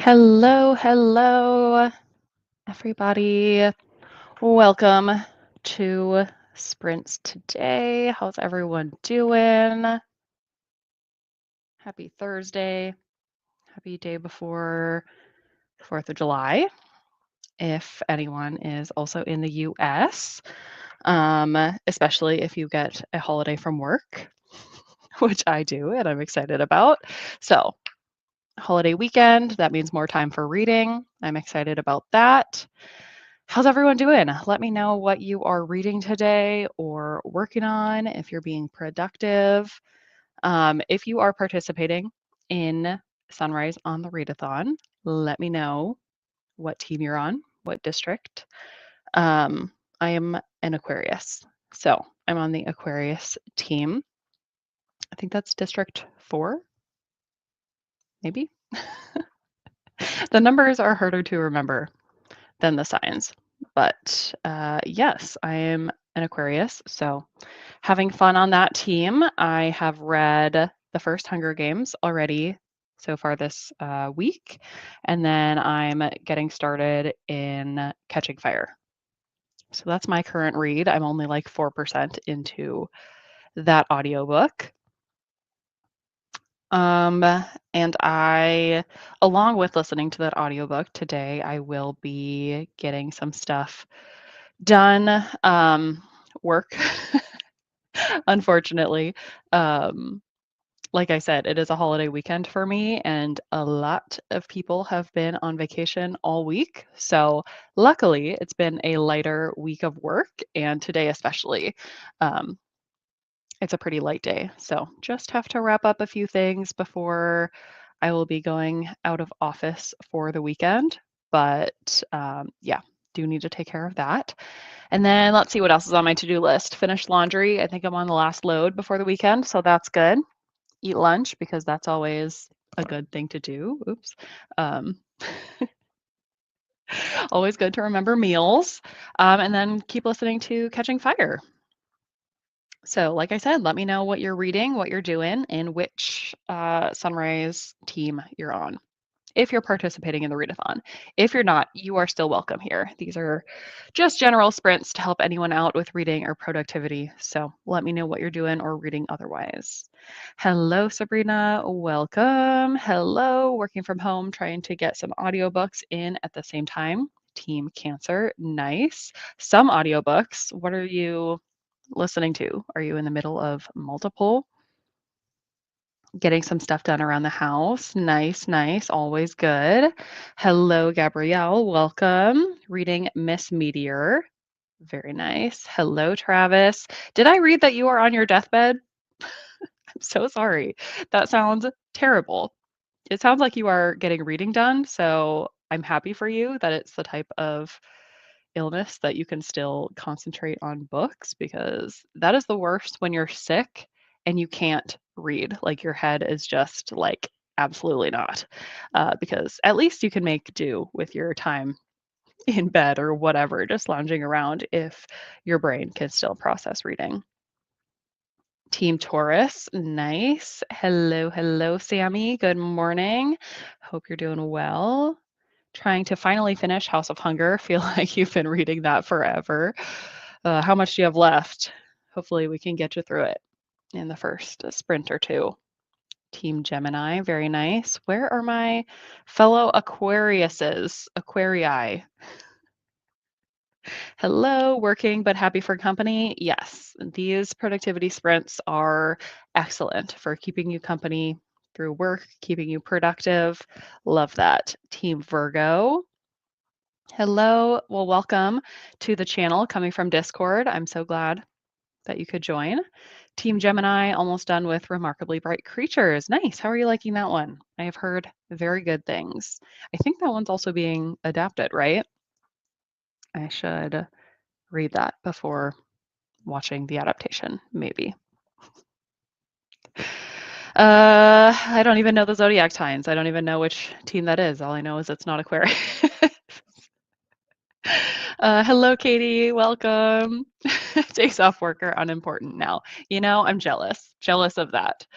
Hello, everybody. Welcome to Sprints today. How's everyone doing? Happy Thursday. Happy day before 4th of July. If anyone is also in the US, especially if you get a holiday from work, which I do and I'm excited about. So, holiday weekend, that means more time for reading. I'm excited about that. How's everyone doing? Let me know what you are reading today or working on, if you're being productive. If you are participating in Sunrise on the Readathon, let me know what team you're on, what district. I am an Aquarius, so I'm on the Aquarius team. I think that's District 4, maybe. The numbers are harder to remember than the signs. But yes, I am an Aquarius, so having fun on that team. I have read the first Hunger Games already so far this week, and then I'm getting started in Catching Fire. So that's my current read. I'm only like 4% into that audiobook. And I, along with listening to that audiobook today, I will be getting some stuff done, work, unfortunately. Like I said, it is a holiday weekend for me, and a lot of people have been on vacation all week. So luckily, it's been a lighter week of work, and today especially. It's a pretty light day. So just have to wrap up a few things before I will be going out of office for the weekend. But yeah, do need to take care of that. And then let's see what else is on my to-do list. Finish laundry. I think I'm on the last load before the weekend, so that's good. Eat lunch because that's always a good thing to do. Oops. Um, always good to remember meals. And then keep listening to Catching Fire. So, like I said, let me know what you're reading, what you're doing, and which Sunrise team you're on. If you're participating in the readathon. If you're not, you are still welcome here. These are just general sprints to help anyone out with reading or productivity. So let me know what you're doing or reading otherwise. Hello, Sabrina. Welcome. Hello. Working from home, trying to get some audiobooks in at the same time. Team Cancer. Nice. Some audiobooks. What are you listening to? Are you in the middle of multiple? Getting some stuff done around the house. Nice, nice. Always good. Hello, Gabrielle. Welcome. Reading Miss Meteor. Very nice. Hello, Travis. Did I read that you are on your deathbed? I'm so sorry. That sounds terrible. It sounds like you are getting reading done, so I'm happy for you that it's the type of illness that you can still concentrate on books, because that is the worst when you're sick and you can't read. Like your head is just like, absolutely not. Because at least you can make do with your time in bed or whatever, just lounging around, if your brain can still process reading. Team Taurus, nice. Hello, Sammy. Good morning. Hope you're doing well. Trying to finally finish House of Hunger. Feel like you've been reading that forever. How much do you have left? Hopefully we can get you through it in the first sprint or two. Team Gemini, very nice. Where are my fellow Aquariuses? Aquarii. Hello, working but happy for company. Yes, these productivity sprints are excellent for keeping you company through work, keeping you productive. Love that. Team Virgo. Hello. Well, welcome to the channel coming from Discord. I'm so glad that you could join. Team Gemini, almost done with Remarkably Bright Creatures. Nice. How are you liking that one? I have heard very good things. I think that one's also being adapted, right? I should read that before watching the adaptation, maybe. I don't even know the zodiac signs. I don't even know which team that is. All I know is it's not Aquarius. Hello, Katie. Welcome. Days off work are unimportant now. You know, I'm jealous of that.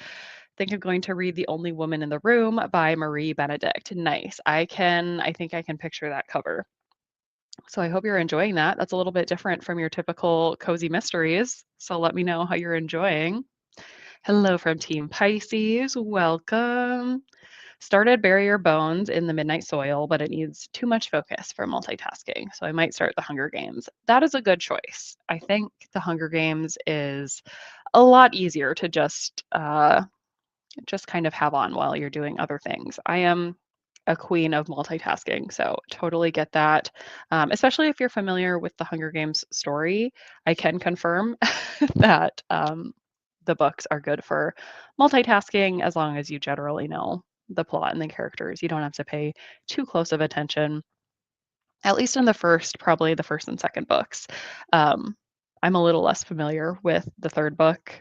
think I'm going to read The Only Woman in the Room by Marie Benedict. Nice. I think I can picture that cover. So I hope you're enjoying that. That's a little bit different from your typical cozy mysteries. So let me know how you're enjoying. Hello from Team Pisces. Welcome. Started Bury Your Bones in the Midnight Soil, but it needs too much focus for multitasking. So I might start The Hunger Games. That is a good choice. I think The Hunger Games is a lot easier to just kind of have on while you're doing other things. I am a queen of multitasking, so totally get that. Especially if you're familiar with the Hunger Games story, I can confirm that the books are good for multitasking as long as you generally know the plot and the characters. You don't have to pay too close of attention, at least in probably the first and second books. Um, I'm a little less familiar with the third book.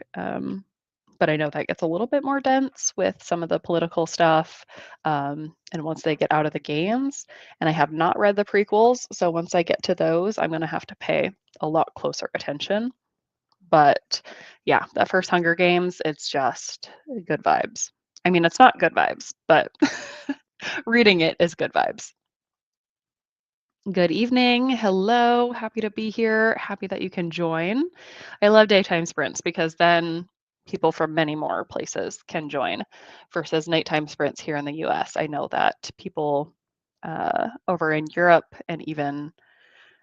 But I know that gets a little bit more dense with some of the political stuff. And once they get out of the games, and I have not read the prequels, so once I get to those, I'm going to have to pay a lot closer attention. But yeah, that first Hunger Games, it's just good vibes. I mean, it's not good vibes, but reading it is good vibes. Good evening. Hello. Happy to be here. Happy that you can join. I love daytime sprints because then people from many more places can join versus nighttime sprints here in the US. I know that people over in Europe and even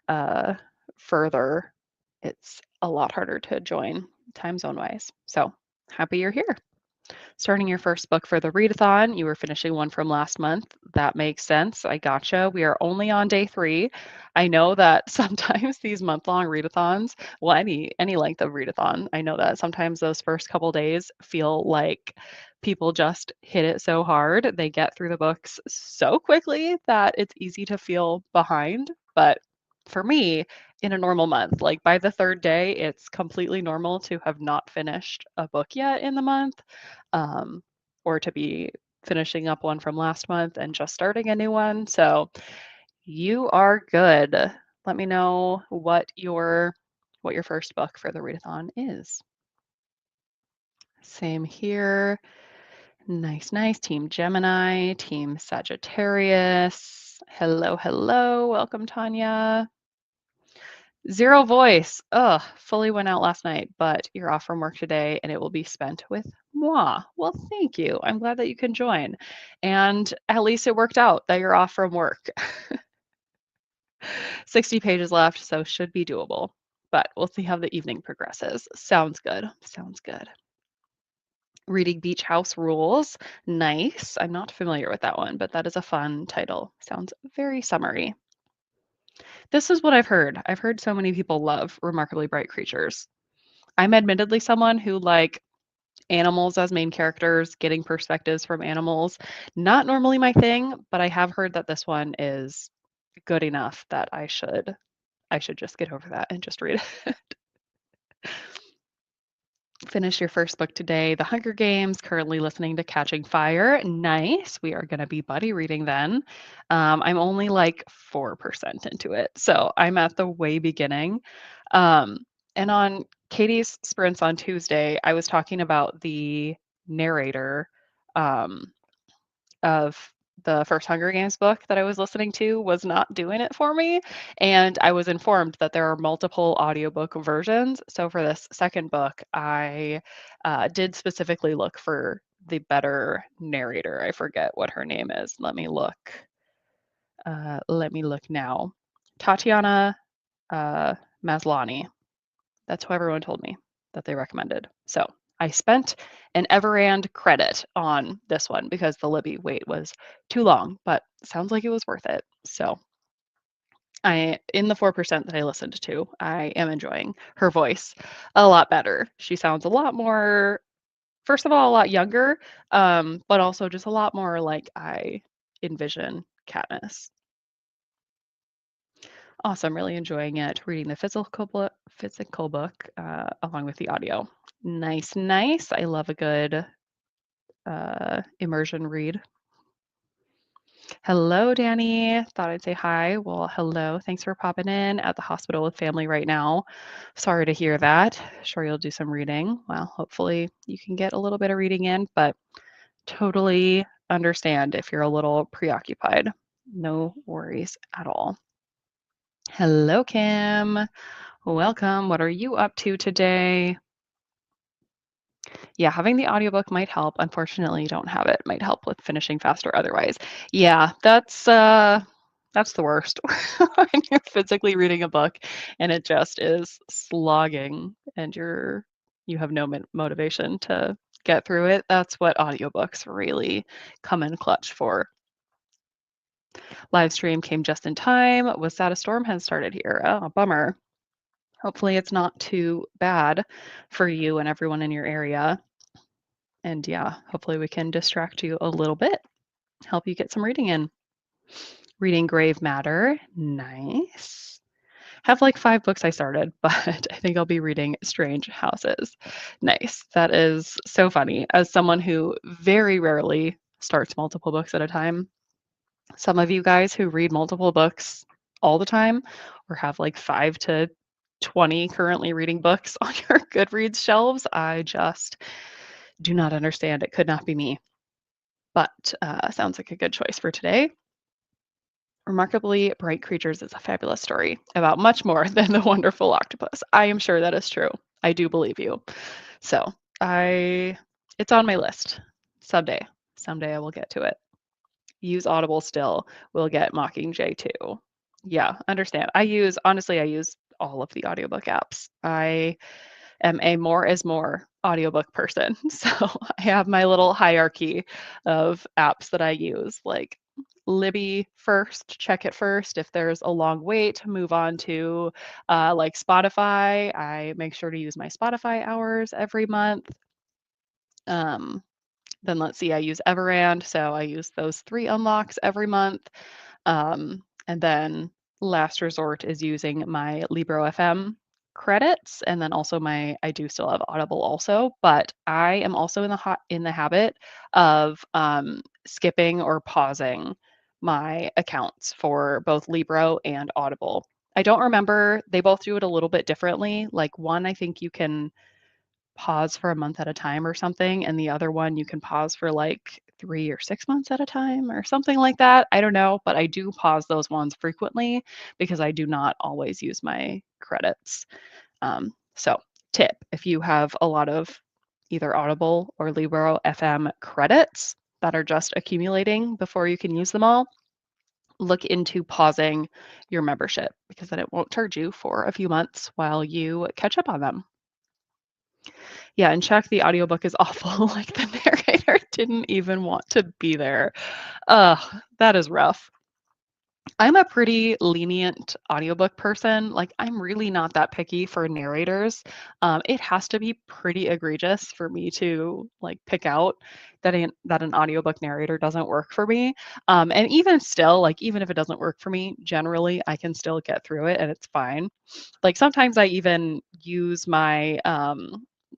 uh, further, it's a lot harder to join time zone wise. So happy you're here. Starting your first book for the readathon. You were finishing one from last month. That makes sense. I gotcha. We are only on day 3. I know that sometimes these month-long readathons, well, any length of readathon, I know that sometimes those first couple days feel like people just hit it so hard. They get through the books so quickly that it's easy to feel behind. But for me, in a normal month, like by the 3rd day, it's completely normal to have not finished a book yet in the month, um, or to be finishing up one from last month and just starting a new one. So you are good. Let me know what your first book for the readathon is. Same here. Nice, nice. Team Gemini, Team Sagittarius. Hello, hello. Welcome, Tanya. Zero voice. Ugh, fully went out last night, but you're off from work today and it will be spent with moi. Well, thank you. I'm glad that you can join. And at least it worked out that you're off from work. 60 pages left, so should be doable. But we'll see how the evening progresses. Sounds good. Sounds good. Reading Beach House Rules. Nice. I'm not familiar with that one, but that is a fun title. Sounds very summery. This is what I've heard. I've heard so many people love Remarkably Bright Creatures. I'm admittedly someone who like animals as main characters, getting perspectives from animals. Not normally my thing, but I have heard that this one is good enough that I should just get over that and just read it. Finish your first book today, The Hunger Games, currently listening to Catching Fire. Nice. We are going to be buddy reading then. I'm only like 4% into it, so I'm at the way beginning. Um, and on Katie's sprints on Tuesday, I was talking about the narrator um, of the first Hunger Games book that I was listening to was not doing it for me. And I was informed that there are multiple audiobook versions. So for this second book, I did specifically look for the better narrator. I forget what her name is. Let me look. Let me look now. Tatiana Maslany. That's who everyone told me that they recommended. So I spent an Everand credit on this one because the Libby wait was too long, but sounds like it was worth it. So in the 4% that I listened to, I am enjoying her voice a lot better. She sounds a lot more, first of all, a lot younger, but also just a lot more like I envision Katniss. Awesome, really enjoying it. Reading the physical book along with the audio. Nice, nice. I love a good immersion read. Hello, Danny. Thought I'd say hi. Well, hello. Thanks for popping in at the hospital with family right now. Sorry to hear that. Sure, you'll do some reading. Well, hopefully you can get a little bit of reading in, but totally understand if you're a little preoccupied. No worries at all. Hello, Kim. Welcome. What are you up to today? Yeah, having the audiobook might help. Unfortunately, you don't have it. Might help with finishing faster otherwise. Yeah, that's the worst. When you're physically reading a book and it just is slogging and you have no motivation to get through it. That's what audiobooks really come in clutch for. Live stream came just in time. Was that a storm had started here? Oh, bummer. Hopefully it's not too bad for you and everyone in your area. And yeah, hopefully we can distract you a little bit, help you get some reading in. Reading Grave Matter. Nice. Have like 5 books I started, but I think I'll be reading Strange Houses. Nice. That is so funny. As someone who very rarely starts multiple books at a time, some of you guys who read multiple books all the time or have like 5 to 20 currently reading books on your Goodreads shelves, I just do not understand. It could not be me. But sounds like a good choice for today. Remarkably Bright Creatures is a fabulous story about much more than the wonderful octopus. I am sure that is true. I do believe you. So I, it's on my list. Someday, someday I will get to it. Use Audible still. We'll get Mockingjay too. Yeah, understand. Honestly, I use all of the audiobook apps. I am a more is more audiobook person. So I have my little hierarchy of apps that I use, like Libby first, check it first. If there's a long wait, move on to like Spotify. I make sure to use my Spotify hours every month. Um, then let's see, I use Everand. So I use those 3 unlocks every month. And then last resort is using my Libro FM credits, and then also I do still have Audible also, but I am also in the habit of skipping or pausing my accounts for both Libro and Audible. I don't remember, they both do it a little bit differently. Like one, I think you can pause for a month at a time or something, and the other one you can pause for like 3 or 6 months at a time or something like that. I don't know, but I do pause those ones frequently because I do not always use my credits. So tip, if you have a lot of either Audible or Libro FM credits that are just accumulating before you can use them all, look into pausing your membership because then it won't charge you for a few months while you catch up on them. Yeah, and check the audiobook is awful. Like the narrator didn't even want to be there. Ugh, that is rough. I'm a pretty lenient audiobook person. Like, I'm really not that picky for narrators. It has to be pretty egregious for me to like pick out that an audiobook narrator doesn't work for me. And even still, like even if it doesn't work for me, generally I can still get through it and it's fine. Like sometimes I even use my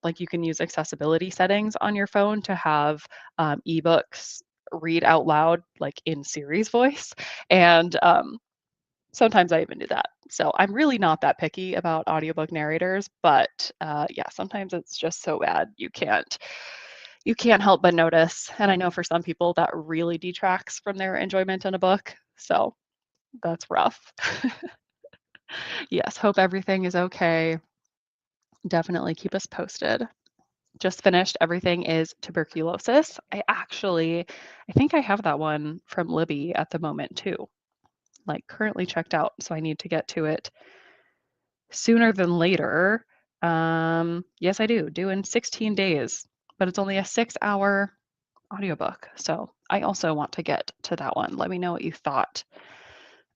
like you can use accessibility settings on your phone to have ebooks read out loud like in Siri's voice. And sometimes I even do that. So I'm really not that picky about audiobook narrators, but yeah, sometimes it's just so bad you can't help but notice. And I know for some people that really detracts from their enjoyment in a book. So that's rough. Yes, hope everything is okay. Definitely keep us posted. Just finished Everything is Tuberculosis. I think I have that one from Libby at the moment too. Like currently checked out, so I need to get to it sooner than later. Yes, I do. Due in 16 days, but it's only a 6-hour audiobook. So I also want to get to that one. Let me know what you thought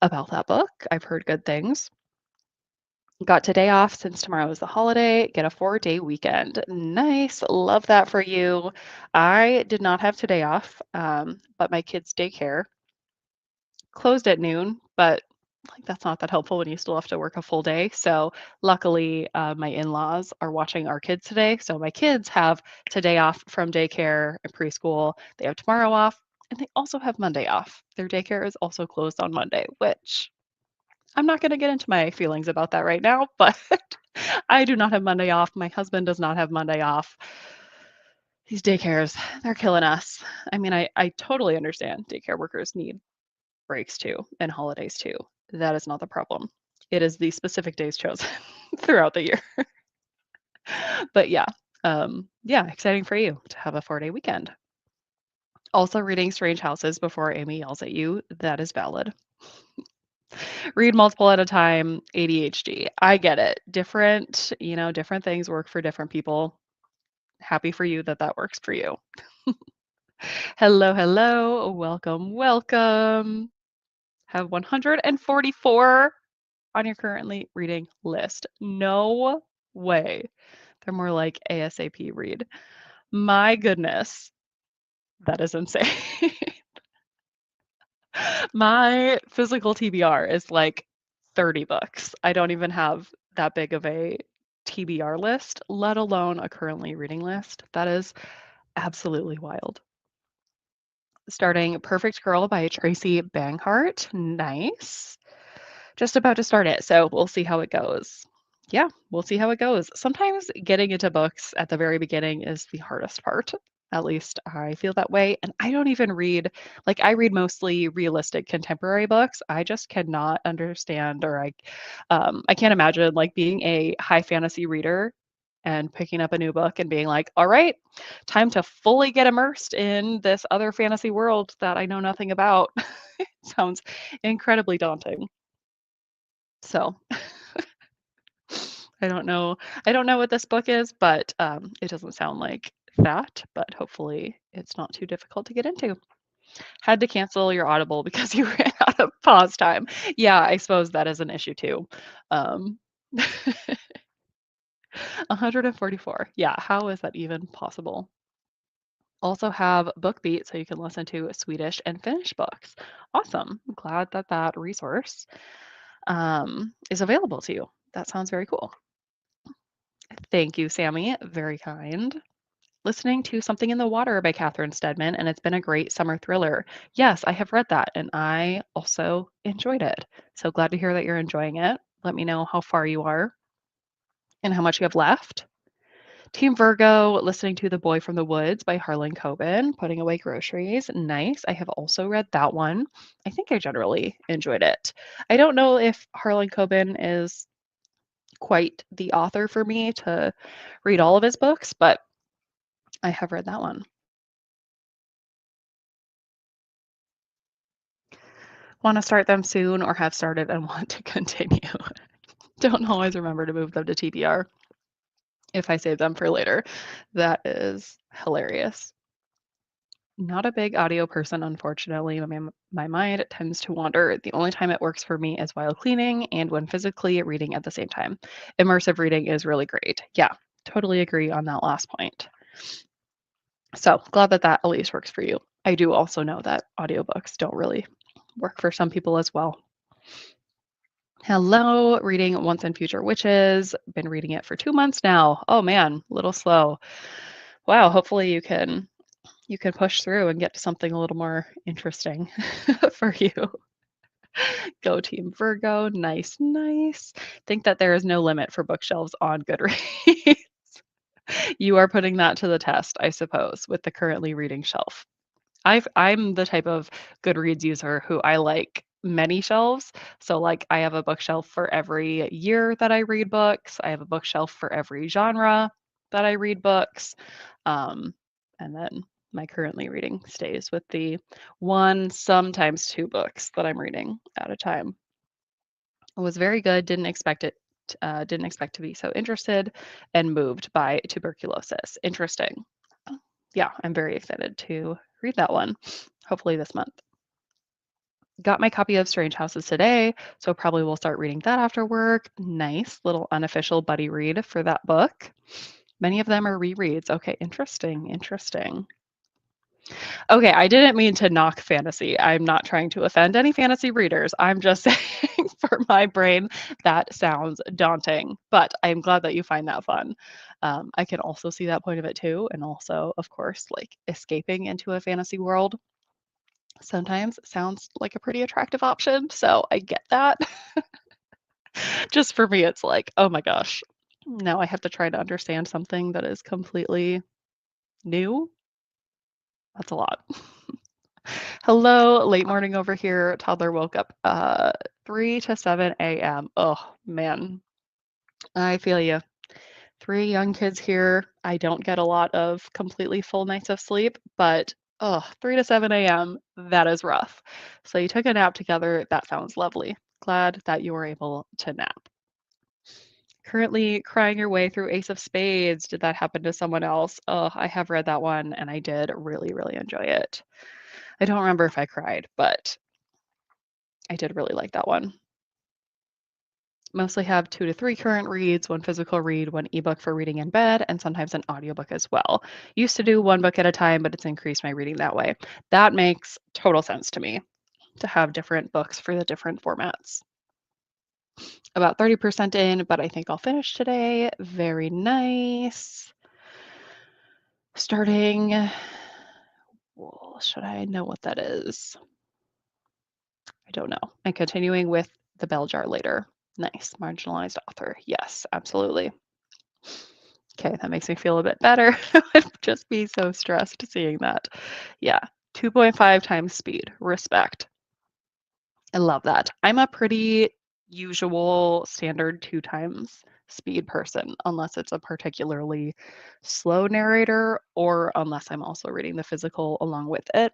about that book. I've heard good things. Got today off since tomorrow is the holiday. Get a 4-day weekend. Nice. Love that for you. I did not have today off, but my kids' daycare closed at noon, but like that's not that helpful when you still have to work a full day. So luckily, my in-laws are watching our kids today. So my kids have today off from daycare and preschool. They have tomorrow off, and they also have Monday off. Their daycare is also closed on Monday, which I'm not going to get into my feelings about that right now, but I do not have Monday off. My husband does not have Monday off. These daycares, they're killing us. I mean, I totally understand daycare workers need breaks too and holidays too. That is not the problem. It is the specific days chosen throughout the year. But yeah, yeah, exciting for you to have a 4-day weekend. Also, reading Strange Houses before Amy yells at you, that is valid. Read multiple at a time, ADHD. I get it. Different things work for different people. Happy for you that that works for you. Hello, hello. Welcome, welcome. Have 144 on your currently reading list. No way. They're more like ASAP read. My goodness, that is insane. My physical TBR is like 30 books. I don't even have that big of a TBR list, let alone a currently reading list. That is absolutely wild. Starting Perfect Girl by Tracy Banghart. Nice. Just about to start it, so we'll see how it goes. Yeah, we'll see how it goes. Sometimes getting into books at the very beginning is the hardest part. At least I feel that way. And I don't even read, like, I read mostly realistic contemporary books. I just cannot understand, or I can't imagine like being a high fantasy reader and picking up a new book and being like, all right, time to fully get immersed in this other fantasy world that I know nothing about. Sounds incredibly daunting. So I don't know. I don't know what this book is, but it doesn't sound like that. But hopefully, it's not too difficult to get into. Had to cancel your Audible because you ran out of pause time. Yeah, I suppose that is an issue too. Um, 144. Yeah, how is that even possible? Also have BookBeat so you can listen to Swedish and Finnish books. Awesome. I'm glad that that resource is available to you. That sounds very cool. Thank you, Sammy. Very kind. Listening to Something in the Water by Catherine Stedman, and it's been a great summer thriller. Yes, I have read that, and I also enjoyed it. So glad to hear that you're enjoying it. Let me know how far you are and how much you have left. Team Virgo, listening to The Boy from the Woods by Harlan Coben, putting away groceries. Nice. I have also read that one. I think I generally enjoyed it. I don't know if Harlan Coben is quite the author for me to read all of his books, but I have read that one. Want to start them soon or have started and want to continue. Don't always remember to move them to TBR if I save them for later. That is hilarious. Not a big audio person, unfortunately. My mind tends to wander. The only time it works for me is while cleaning and when physically reading at the same time. Immersive reading is really great. Yeah, totally agree on that last point. So glad that that at least works for you. I do also know that audiobooks don't really work for some people as well. Hello, reading Once and Future Witches. Been reading it for 2 months now. Oh man, a little slow. Wow, hopefully you can push through and get to something a little more interesting for you. Go Team Virgo. Nice, nice. Think that there is no limit for bookshelves on Goodreads. You are putting that to the test, I suppose, with the currently reading shelf. I'm the type of Goodreads user who I like many shelves. So like I have a bookshelf for every year that I read books. I have a bookshelf for every genre that I read books. And then my currently reading stays with the one, sometimes two books that I'm reading at a time. It was very good. Didn't expect to be so interested and moved by tuberculosis. Interesting. Yeah, I'm very excited to read that one, hopefully this month. Got my copy of Strange Houses today, so probably will start reading that after work. Nice little unofficial buddy read for that book. Many of them are rereads. Okay, interesting, interesting. Okay, I didn't mean to knock fantasy. I'm not trying to offend any fantasy readers. I'm just saying for my brain, that sounds daunting, but I'm glad that you find that fun. I can also see that point of it too, and also, of course, like escaping into a fantasy world. Sometimes sounds like a pretty attractive option, so I get that. Just for me, it's like, "Oh my gosh, now I have to try to understand something that is completely new." That's a lot. Hello, late morning over here. Toddler woke up 3 to 7 a.m. Oh man, I feel you. Three young kids here. I don't get a lot of completely full nights of sleep, but 3 to 7 a.m., that is rough. So you took a nap together. That sounds lovely. Glad that you were able to nap. Currently crying your way through Ace of Spades. Did that happen to someone else? Oh, I have read that one and I did really, really enjoy it. I don't remember if I cried, but I did really like that one. Mostly have 2 to 3 current reads, one physical read, one ebook for reading in bed, and sometimes an audiobook as well. Used to do one book at a time, but it's increased my reading that way. That makes total sense to me to have different books for the different formats. About 30% in, but I think I'll finish today. Very nice. Starting, well, should I know what that is? I don't know. And continuing with the bell jar later. Nice. Marginalized author. Yes, absolutely. Okay, that makes me feel a bit better. I would just be so stressed seeing that. Yeah, 2.5 times speed. Respect. I love that. I'm a pretty usual standard 2 times speed person, unless it's a particularly slow narrator or unless I'm also reading the physical along with it.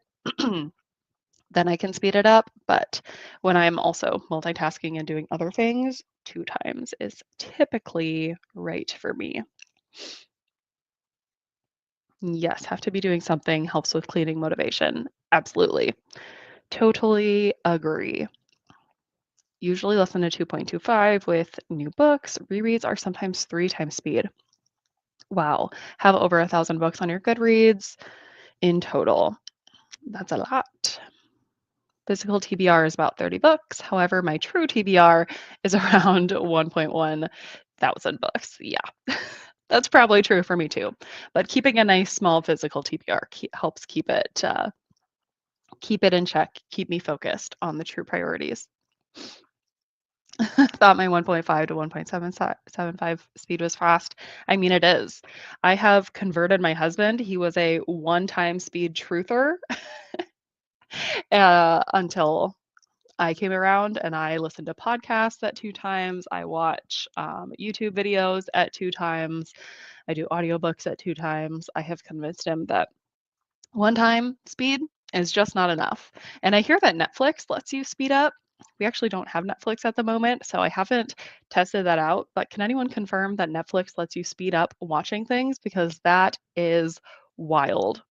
Then I can speed it up. But when I'm also multitasking and doing other things, 2 times is typically right for me. Yes, have to be doing something helps with cleaning motivation. Absolutely. Totally agree. Usually listen to 2.25 with new books. Rereads are sometimes 3 times speed. Wow. Have over 1,000 books on your Goodreads in total. That's a lot. Physical TBR is about 30 books. However, my true TBR is around 1.1 thousand books. Yeah. That's probably true for me too. But keeping a nice small physical TBR helps keep it in check, keep me focused on the true priorities. Thought my 1.5 to 1.775 speed was fast. I mean, it is. I have converted my husband. He was a one-time speed truther until I came around and I listened to podcasts at 2 times. I watch YouTube videos at 2 times. I do audiobooks at 2 times. I have convinced him that one time speed is just not enough. And I hear that Netflix lets you speed up. We actually don't have Netflix at the moment, so I haven't tested that out. But can anyone confirm that Netflix lets you speed up watching things? Because that is wild.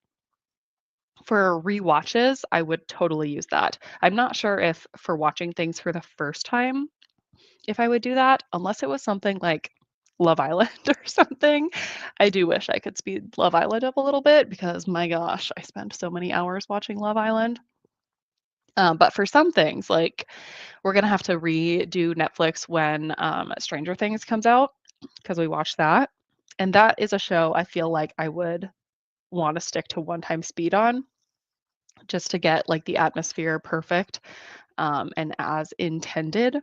For rewatches, I would totally use that. I'm not sure if for watching things for the first time, if I would do that, unless it was something like Love Island or something. I do wish I could speed Love Island up a little bit because my gosh, I spend so many hours watching Love Island. But for some things, like we're gonna have to redo Netflix when Stranger Things comes out because we watched that, and that is a show I feel like I would want to stick to one-time speed on just to get like the atmosphere perfect and as intended.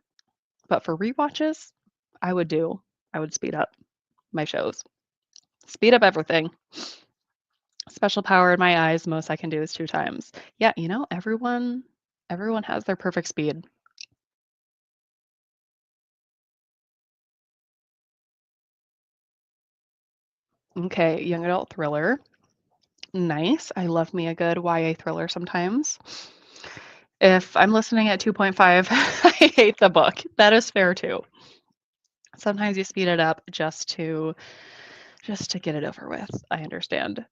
But for rewatches, I would do. I would speed up my shows. Speed up everything. Special power in my eyes, most I can do is 2 times. Yeah, everyone has their perfect speed. Okay, young adult thriller. Nice. I love me a good YA thriller sometimes. If I'm listening at 2.5, I hate the book. That is fair too. Sometimes you speed it up just to get it over with. I understand.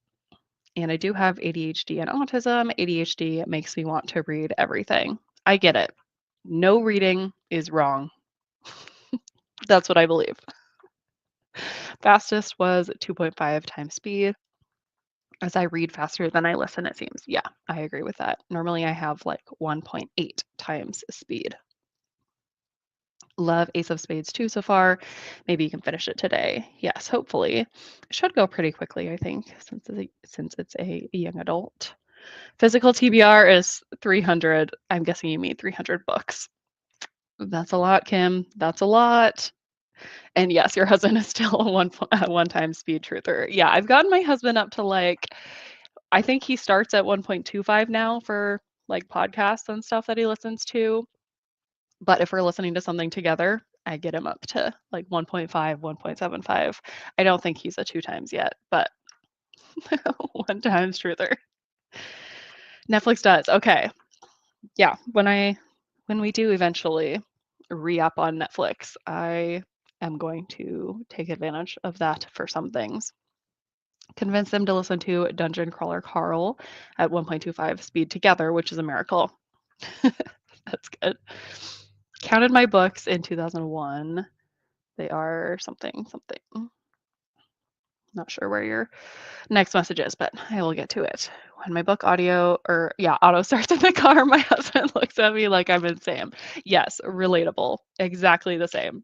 And I do have ADHD and autism. ADHD makes me want to read everything. I get it. No reading is wrong. That's what I believe. Fastest was 2.5 times speed. As I read faster than I listen, it seems. Yeah, I agree with that. Normally I have like 1.8 times speed. Love Ace of Spades 2 so far. Maybe you can finish it today. Yes, hopefully. It should go pretty quickly, I think, since it's a young adult. Physical TBR is 300. I'm guessing you mean 300 books. That's a lot, Kim. That's a lot. And yes, your husband is still a one-time speed truther. Yeah, I've gotten my husband up to like, I think he starts at 1.25 now for like podcasts and stuff that he listens to. But if we're listening to something together, I get him up to like 1.5, 1.75. I don't think he's a 2 times yet, but 1 times truther. Netflix does. Okay. Yeah, when we do eventually re-up on Netflix, I am going to take advantage of that for some things. Convince them to listen to Dungeon Crawler Carl at 1.25 speed together, which is a miracle. That's good. Counted my books in 2001. They are something, something. Not sure where your next message is, but I will get to it. When my book auto starts in the car, my husband looks at me like I'm insane. Yes, relatable. Exactly the same.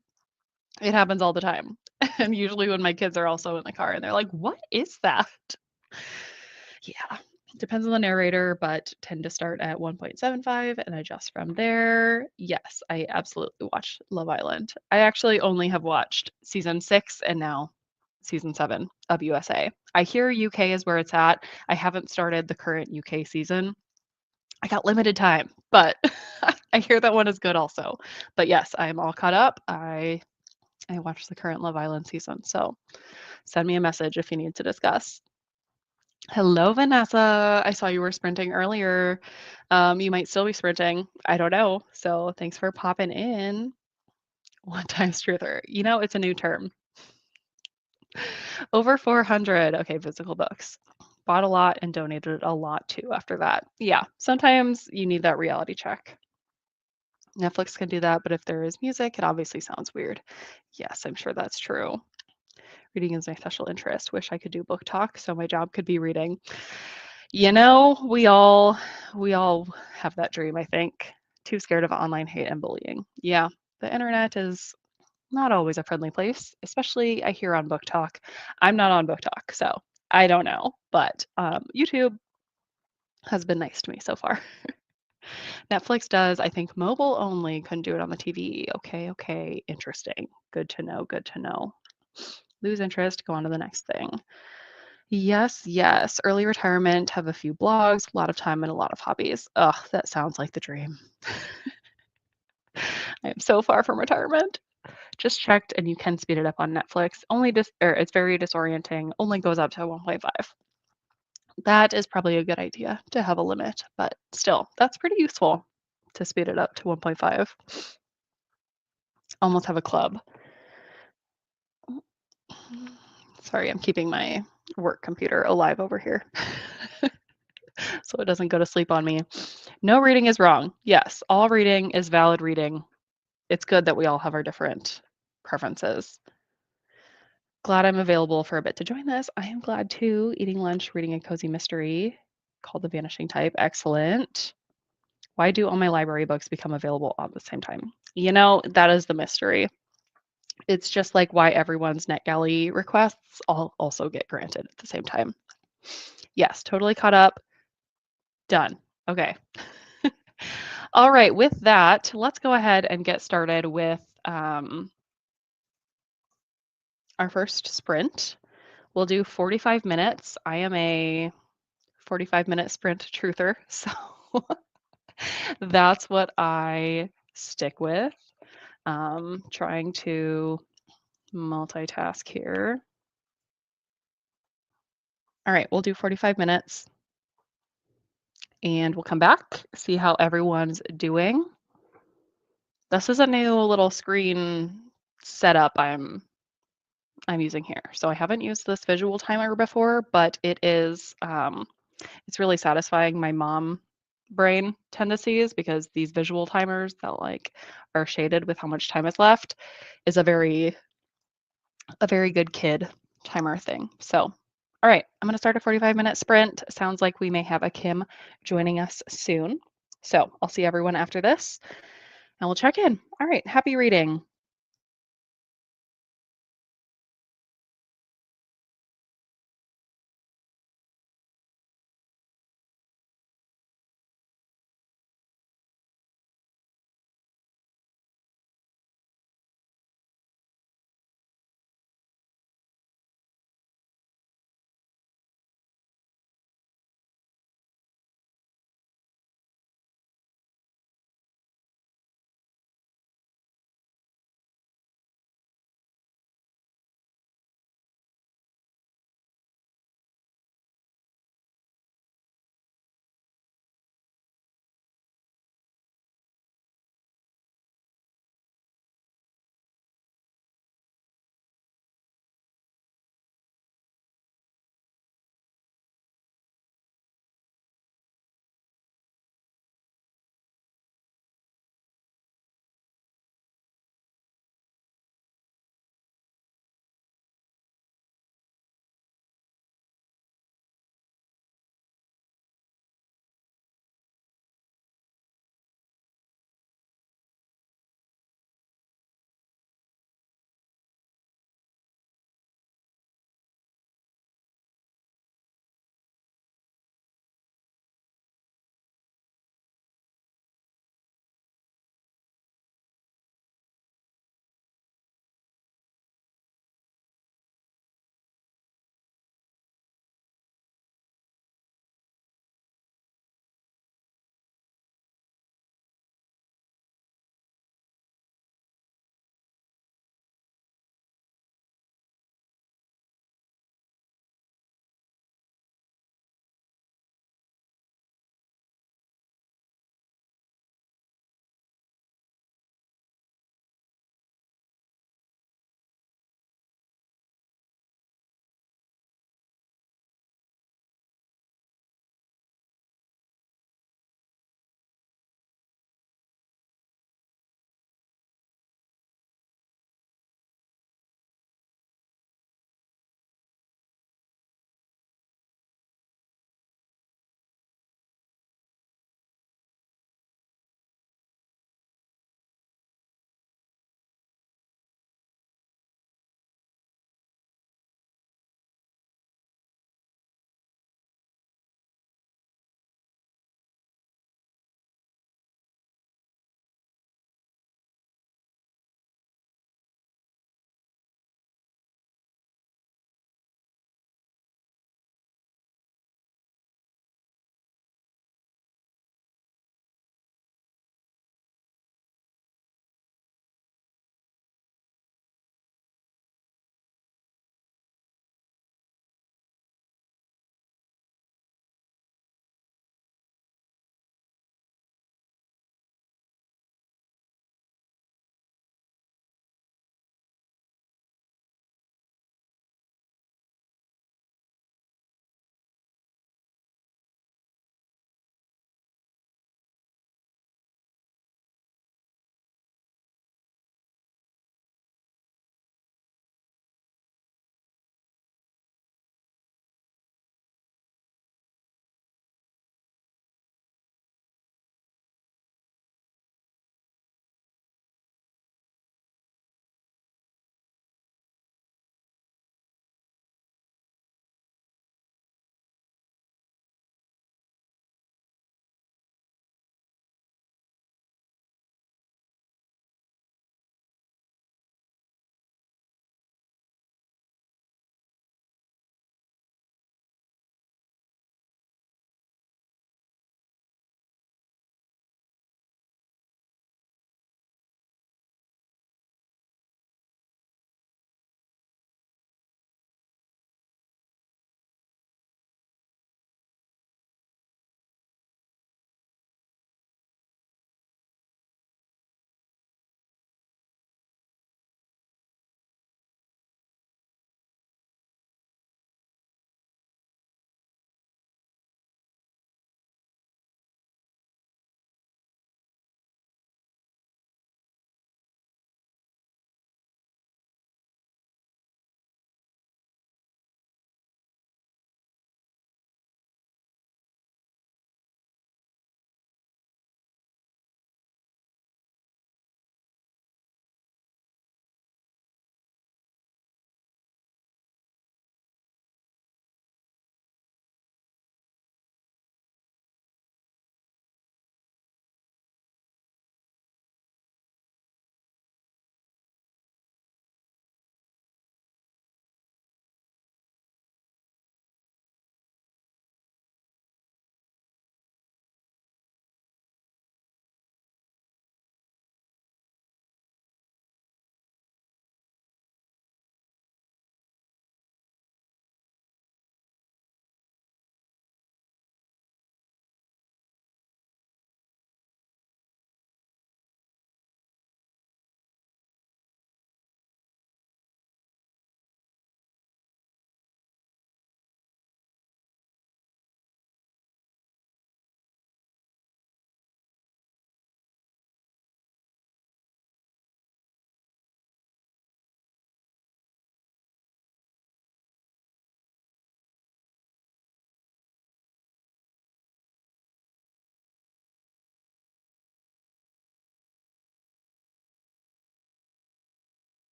It happens all the time. And usually when my kids are also in the car and they're like, what is that? Yeah, depends on the narrator, but tend to start at 1.75 and adjust from there. Yes, I absolutely watched Love Island. I actually only have watched season 6 and now season 7 of USA. I hear UK is where it's at. I haven't started the current UK season. I got limited time, but I hear that one is good also. But yes, I am all caught up. I watched the current Love Island season, so send me a message if you need to discuss. Hello, Vanessa. I saw you were sprinting earlier. You might still be sprinting. I don't know. So thanks for popping in. One times truther. You know, it's a new term. Over 400. Okay, physical books. Bought a lot and donated a lot too after that. Yeah, sometimes you need that reality check. Netflix can do that, but if there is music, it obviously sounds weird. Yes, I'm sure that's true. Reading is my special interest. Wish I could do book talk so my job could be reading. You know, we all have that dream, I think. Too scared of online hate and bullying. Yeah, the internet is not always a friendly place, especially I hear on Book Talk. I'm not on Book Talk, so I don't know, but YouTube has been nice to me so far. Netflix does, I think, mobile only, couldn't do it on the TV. Okay, okay, interesting. Good to know, good to know. Lose interest, go on to the next thing. Yes, yes. Early retirement, have a few blogs, a lot of time, and a lot of hobbies. Ugh, that sounds like the dream. I am so far from retirement. Just checked, and you can speed it up on Netflix. It's very disorienting. Only goes up to 1.5. That is probably a good idea to have a limit, but still, that's pretty useful to speed it up to 1.5. Almost have a club. Sorry, I'm keeping my work computer alive over here so it doesn't go to sleep on me. No reading is wrong. Yes, all reading is valid reading. It's good that we all have our different preferences. Glad I'm available for a bit to join this. I am glad too. Eating lunch, reading a cozy mystery called The Vanishing Type. Excellent. Why do all my library books become available all at the same time? You know, that is the mystery. It's just like why everyone's NetGalley requests all also get granted at the same time. Yes, totally caught up. Done. Okay. All right, with that, let's go ahead and get started with our first sprint. We'll do 45 minutes. I am a 45-minute sprint truther, so that's what I stick with. Trying to multitask here. All right, we'll do 45 minutes and we'll come back, see how everyone's doing. This is a new little screen setup I'm using here. So I haven't used this visual timer before, but it's really satisfying my mom brain tendencies because these visual timers that like are shaded with how much time is left is a very good kid timer thing. So, all right, I'm going to start a 45-minute sprint. Sounds like we may have a Kim joining us soon. So I'll see everyone after this and we'll check in. All right, happy reading.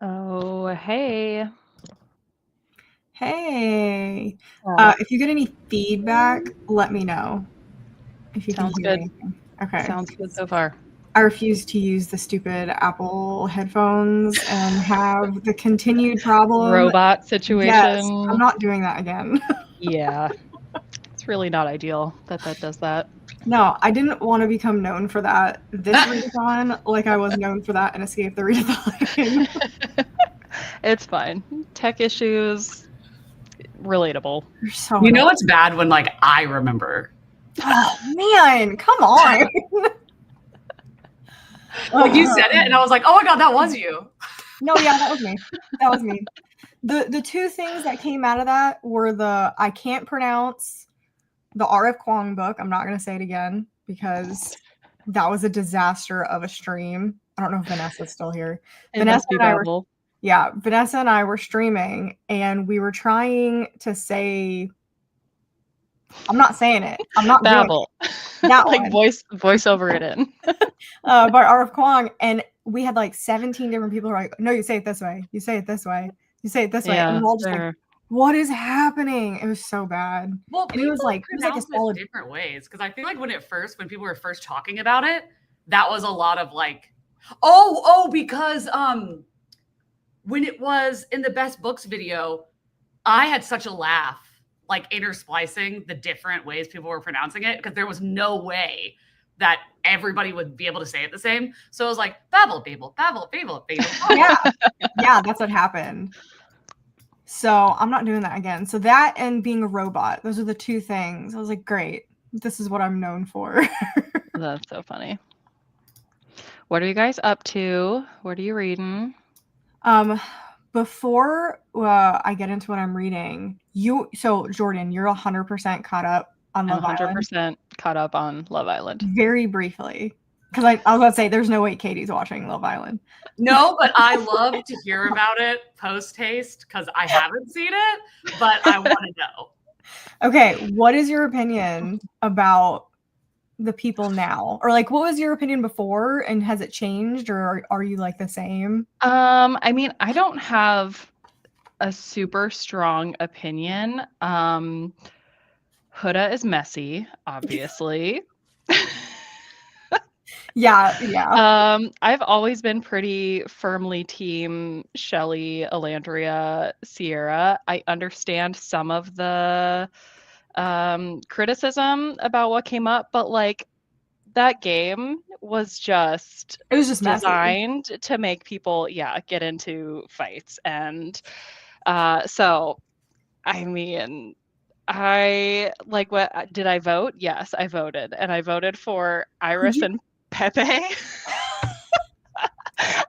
Oh, hey. Hey. Oh, If you get any feedback, let me know if you can sounds hear good. anything. Okay. Sounds good so far. I refuse to use the stupid Apple headphones and have the continued problem. Robot Yes, I'm situation. not doing that again. Yeah, it's really not ideal that does that. No, I didn't want to become known for that this readathon like I was known for that in Escape the Readathon. It's fine. Tech issues, relatable. You're so You know annoying. it's bad when like I remember. Oh man, come on. Like you said it and I was like, oh my god, that was you. No, yeah, that was me. That was me. The two things that came out of that were the I can't pronounce the R.F. Kuang book. I'm not going to say it again because that was a disaster of a stream. I don't know if Vanessa's still here. It must be Babel. Vanessa and I were streaming and we were trying to say, I'm not saying it. I'm not Babel. doing it. That Like one. voice over it in. By R.F. Kuang. And we had like 17 different people who were like, no, you say it this way. You say it this way. You say it this way. And Yeah, we're all just like, what is happening? It was so bad. Well, And it was like a solid different ways because I feel like when people were first talking about it, that was a lot of like, because when it was in the best books video, I had such a laugh like intersplicing the different ways people were pronouncing it because there was no way that everybody would be able to say it the same. So it was like babble, babble, babble, babble, babble. Yeah, that's what happened. So I'm not doing that again. So that and being a robot, those are the two things. I was like, great, this is what I'm known for. That's so funny. What are you guys up to? What are you reading? Before I get into what I'm reading, Jordyn, you're 100% caught up on Love Island. 100% caught up on Love Island. Very briefly. Because I was about to say, there's no way Katie's watching Love Island. No, but I love to hear about it post haste because I haven't seen it, but I want to know. Okay, what is your opinion about the people now? Or like, what was your opinion before and has it changed or are you like the same? I mean, I don't have a super strong opinion. Huda is messy, obviously. Yeah. I've always been pretty firmly team Shelley, Elandria, Sierra. I understand some of the criticism about what came up, but like that game was just designed messy to make people get into fights. And so I mean, I like, what did I vote? Yes, I voted, and I voted for Iris and Pepe.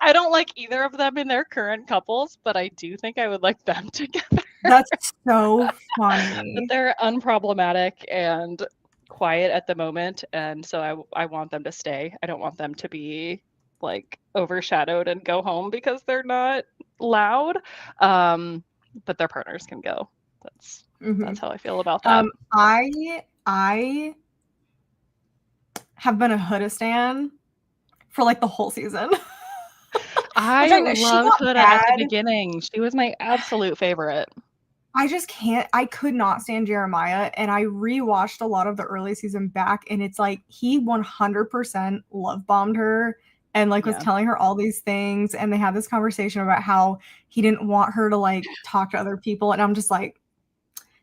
I don't like either of them in their current couples, but I do think I would like them together. That's so funny. But they're unproblematic and quiet at the moment, and so I want them to stay. I don't want them to be like overshadowed and go home because they're not loud. But their partners can go. That's how I feel about that. I have been a Huda stan for like the whole season. I loved Huda at the beginning. She was my absolute favorite. I just can't. I could not stand Jeremiah, and I rewatched a lot of the early season back, and it's like he 100% love bombed her and like was telling her all these things, and they had this conversation about how he didn't want her to like talk to other people, and I'm just like,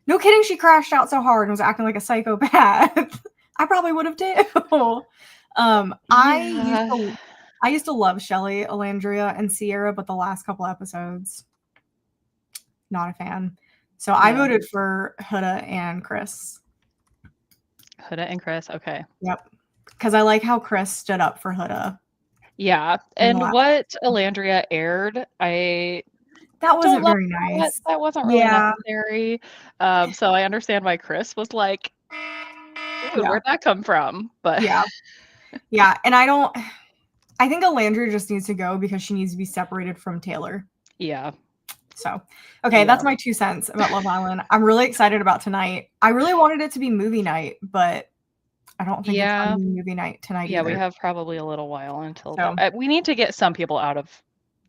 no kidding, she crashed out so hard and was acting like a psychopath. I probably would have too. I used to love Shelley, Elandria, and Sierra, but the last couple episodes, not a fan. So I voted for Huda and Chris. Huda and Chris, okay. Yep. Because I like how Chris stood up for Huda. Yeah. And what Elandria aired, that wasn't very nice. That wasn't really necessary. So I understand why Chris was like, where'd that come from? But yeah. And I think Elandria just needs to go because she needs to be separated from Taylor. Yeah. So, okay, that's my 2 cents about Love Island. I'm really excited about tonight. I really wanted it to be movie night, but I don't think it's going to be movie night tonight either. We have probably a little while until we need to get some people out of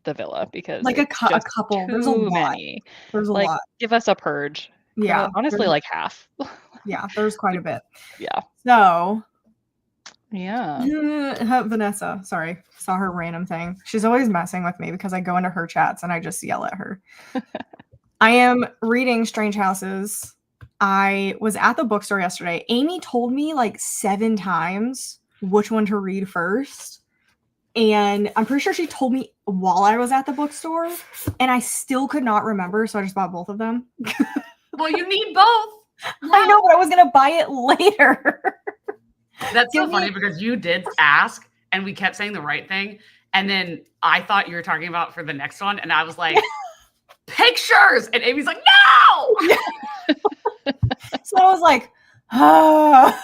the villa because like it's a just couple. too There's a lot. many. There's a Like, lot. give us a purge. Yeah. Honestly, like half. Yeah, there's quite a bit. Yeah. So, yeah. Vanessa, sorry, saw her random thing. She's always messing with me because I go into her chats and I just yell at her. I am reading Strange Houses. I was at the bookstore yesterday. Amy told me like 7 times which one to read first. And I'm pretty sure she told me while I was at the bookstore, and I still could not remember, so I just bought both of them. Well, you need both. I know, but I was gonna buy it later. That's so funny because you did ask, and we kept saying the right thing, and then I thought you were talking about for the next one, and I was like, pictures, and Amy's like, no. So I was like, ah.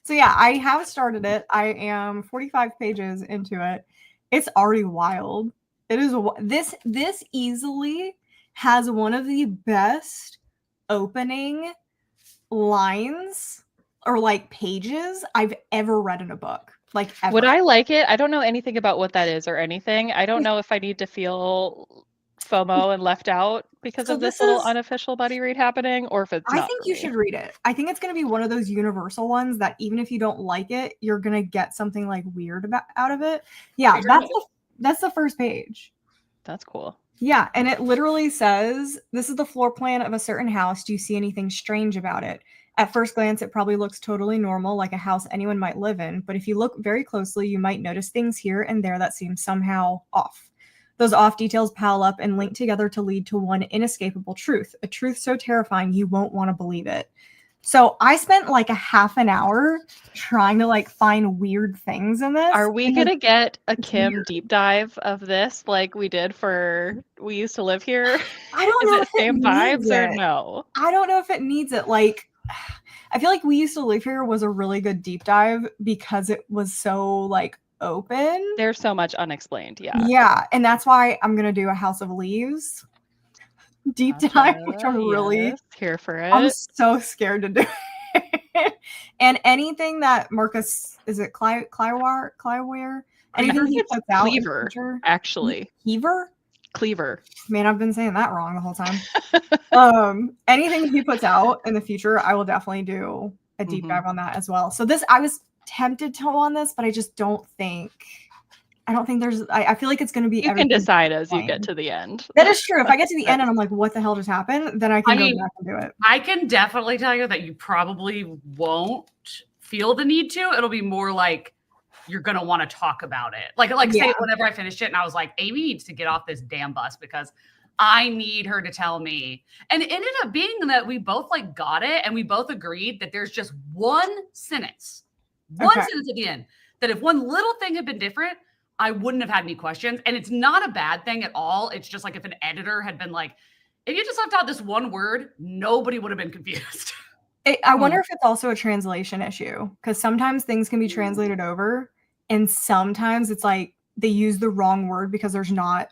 So yeah, I have started it. I am 45 pages into it. It's already wild. It is this easily has one of the best opening lines or like pages I've ever read in a book. Like ever. Would I like it? I don't know anything about what that is or anything. I don't know if I need to feel FOMO and left out because of this little unofficial buddy read happening, or if it's not. I think you should read it. I think it's going to be one of those universal ones that even if you don't like it, you're going to get something like weird out of it. Yeah, that's the first page. That's cool. Yeah, and it literally says, this is the floor plan of a certain house. Do you see anything strange about it? At first glance, it probably looks totally normal, like a house anyone might live in. But if you look very closely, you might notice things here and there that seem somehow off. Those off details pile up and link together to lead to one inescapable truth, a truth so terrifying you won't want to believe it. So I spent like a half an hour trying to like find weird things in this. Are we going to get a Kim deep dive of this like we did for We Used to Live Here? I don't know if it same vibes or no? I don't know if it needs it. Like, I feel like We Used to Live Here was a really good deep dive because it was so like open. There's so much unexplained. Yeah, and that's why I'm gonna do a House of Leaves deep dive, which I'm really here for it. I'm so scared to do it. And anything that Marcus, is it Clyware? Anything he puts out Cleaver, actually. Cleaver. Man, I've been saying that wrong the whole time. Anything he puts out in the future, I will definitely do a deep dive on that as well. So I was tempted to on this, but I just don't think there's I feel like it's going to be you can decide as you get to the end. That is true. If I get to the end and I'm like, what the hell just happened, then I can go back and do it. I can definitely tell you that you probably won't feel the need to. It'll be more like you're going to want to talk about it. Like say whenever I finished it and I was like, Amy needs to get off this damn bus because I need her to tell me. And it ended up being that we both like got it and we both agreed that there's just one sentence at the end that if one little thing had been different, I wouldn't have had any questions. And it's not a bad thing at all. It's just like if an editor had been like, if you just left out this one word, nobody would have been confused. I wonder if it's also a translation issue because sometimes things can be translated over and sometimes it's like they use the wrong word because there's not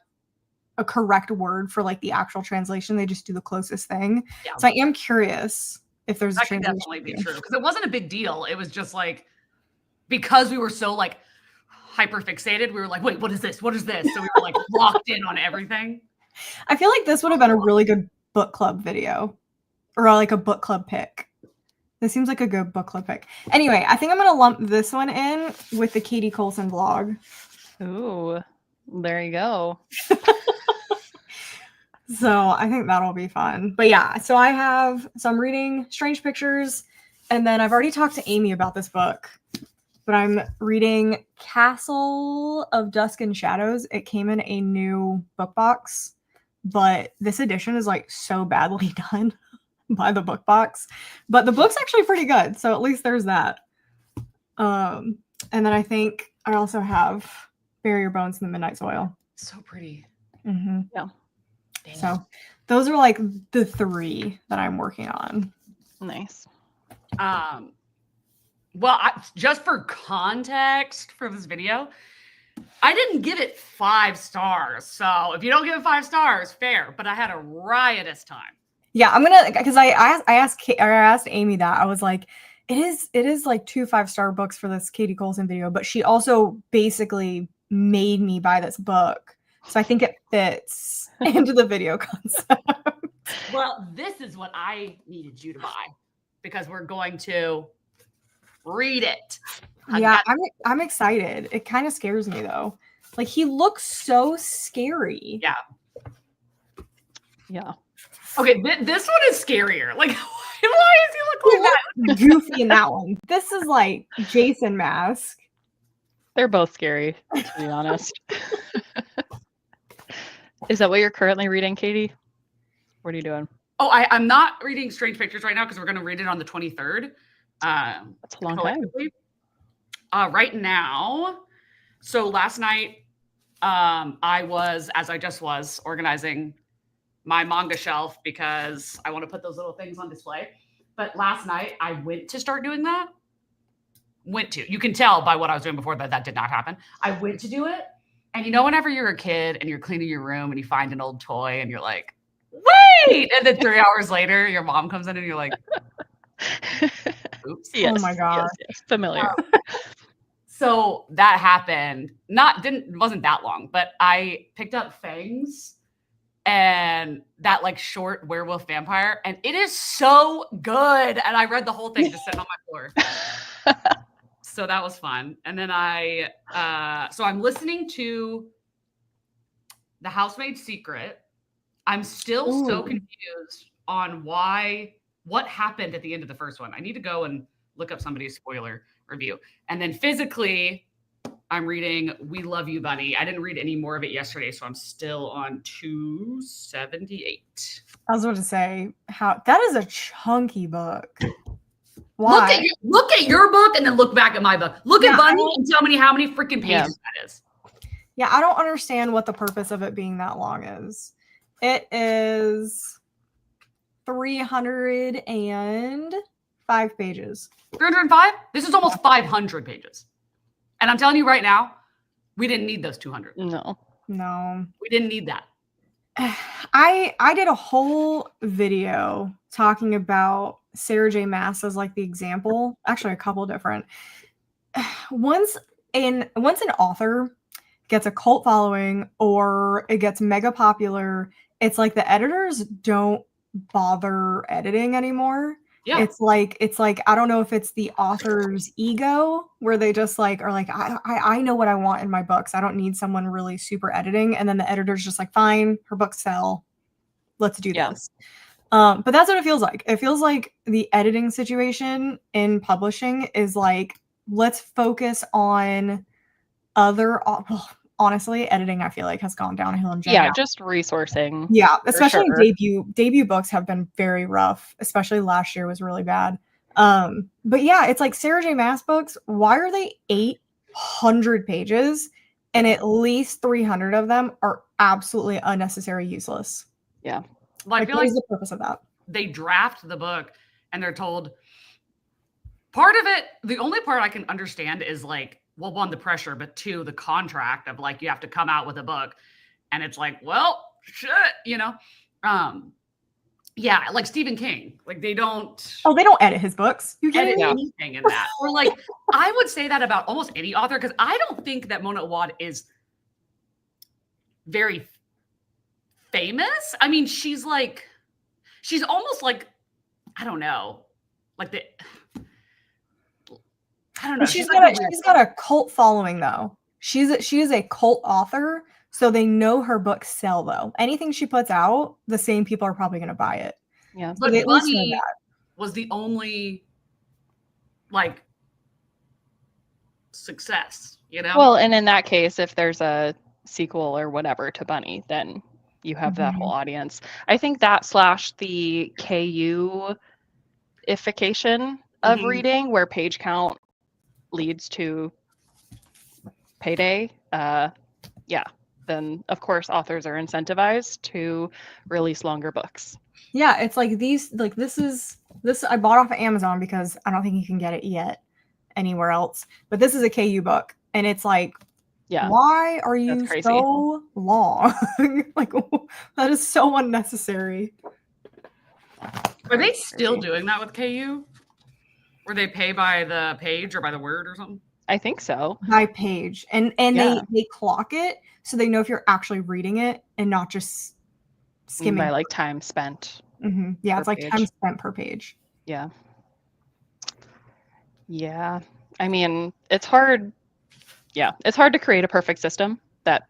a correct word for like the actual translation. They just do the closest thing. Yeah. So I am curious if there's that could definitely be true because it wasn't a big deal. It was just like because we were so like hyper fixated, we were like, wait, what is this? What is this? So we were like locked in on everything. I feel like this would have been a really good book club video or like a book club pick. This seems like a good book club pick. Anyway, I think I'm going to lump this one in with the Katie Colson vlog. Ooh, there you go. So I think that'll be fun. But yeah, so I'm reading Strange Pictures, and then I've already talked to Amy about this book, but I'm reading Castle of Dusk and Shadows. It came in a new book box, but this edition is like so badly done by the book box. But the book's actually pretty good, so at least there's that. And then I think I also have Bury Your Bones in the Midnight Soil. So pretty. Mm-hmm. Yeah. Dang. So those are like the 3 that I'm working on. Nice. Well, just for context for this video, I didn't give it 5 stars. So if you don't give it 5 stars, fair. But I had a riotous time. Yeah, I'm gonna because I asked Amy that. I was like, it is like 2 5-star books for this Katie Colson video, but she also basically made me buy this book So I think it fits into the video concept. Well, this is what I needed you to buy because we're going to read it. Yeah, I'm excited. It kind of scares me though. Like he looks so scary. Yeah. Yeah. Okay, this one is scarier. Like, why does he look like that? Goofy in that one. This is like Jason mask. They're both scary, to be honest. Is that what you're currently reading, Katie? What are you doing? Oh, I'm not reading Strange Pictures right now because we're going to read it on the 23rd. That's a long time. Right now, so last night, I was, as I just was, organizing my manga shelf because I want to put those little things on display. But last night, I went to start doing that. You can tell by what I was doing before that did not happen. I went to do it. And you know, whenever you're a kid and you're cleaning your room and you find an old toy and you're like, wait! And then 3 hours later, your mom comes in and you're like, oops. Yes, oh my God. Yes. Familiar. So that happened. Wasn't that long, but I picked up Fangs and that like short werewolf vampire, and it is so good. And I read the whole thing just sitting on my floor. So that was fun. And then so I'm listening to The Housemaid's Secret. I'm still so confused on what happened at the end of the first one. I need to go and look up somebody's spoiler review. And then physically, I'm reading We Love You, Bunny. I didn't read any more of it yesterday, so I'm still on 278. I was about to say, that is a chunky book. Why? Look at your book and then look back at my book. Look at Bunny and tell me how many freaking pages that is. Yeah, I don't understand what the purpose of it being that long is. It is 305 pages. 305? This is almost 500 pages. And I'm telling you right now, we didn't need those 200. No. We didn't need that. I did a whole video talking about Sarah J. Maas as like the example. Actually, a couple different. Once an author gets a cult following or it gets mega popular, it's like the editors don't bother editing anymore. Yeah. It's like I don't know if it's the author's ego where they just like are like I know what I want in my books. I don't need someone really super editing. And then the editor's just like, fine, her books sell. Let's do this. But that's what it feels like. It feels like the editing situation in publishing is like, let's focus on other. Honestly, editing I feel like has gone downhill in general. Yeah, just resourcing. Yeah, especially debut books have been very rough. Especially last year was really bad. But yeah, it's like Sarah J. Maas books. Why are they 800 pages and at least 300 of them are absolutely unnecessary, useless? Yeah. Well, I feel like what is the purpose of that? They draft the book and they're told part of it. The only part I can understand is like, well, one, the pressure, but two, the contract of like, you have to come out with a book. And it's like, well, shit, you know? Yeah, like Stephen King. Like they don't edit his books. You edit anything in that. Or like, I would say that about almost any author, because I don't think that Mona Awad is very famous. I mean, she's almost like, I don't know, like I don't know. She's got a cult following though. She is a cult author, so they know her books sell though. Anything she puts out, the same people are probably going to buy it. Yeah, but Bunny was the only like success, you know. Well, and in that case, if there's a sequel or whatever to Bunny, then you have that whole audience. I think that / the KU-ification of reading, where page count leads to payday. Then of course authors are incentivized to release longer books. Yeah, it's like this I bought off of Amazon because I don't think you can get it yet anywhere else. But this is a KU book, and it's like, why are you so long? Like, that is so unnecessary. Are they still doing that with KU? Where they pay by the page or by the word or something? I think so. By page. And Yeah. they clock it so they know if you're actually reading it and not just skimming. By like time spent. Yeah, per it's like page. time spent per page. Yeah. Yeah. I mean, it's hard. Yeah, it's hard to create a perfect system that,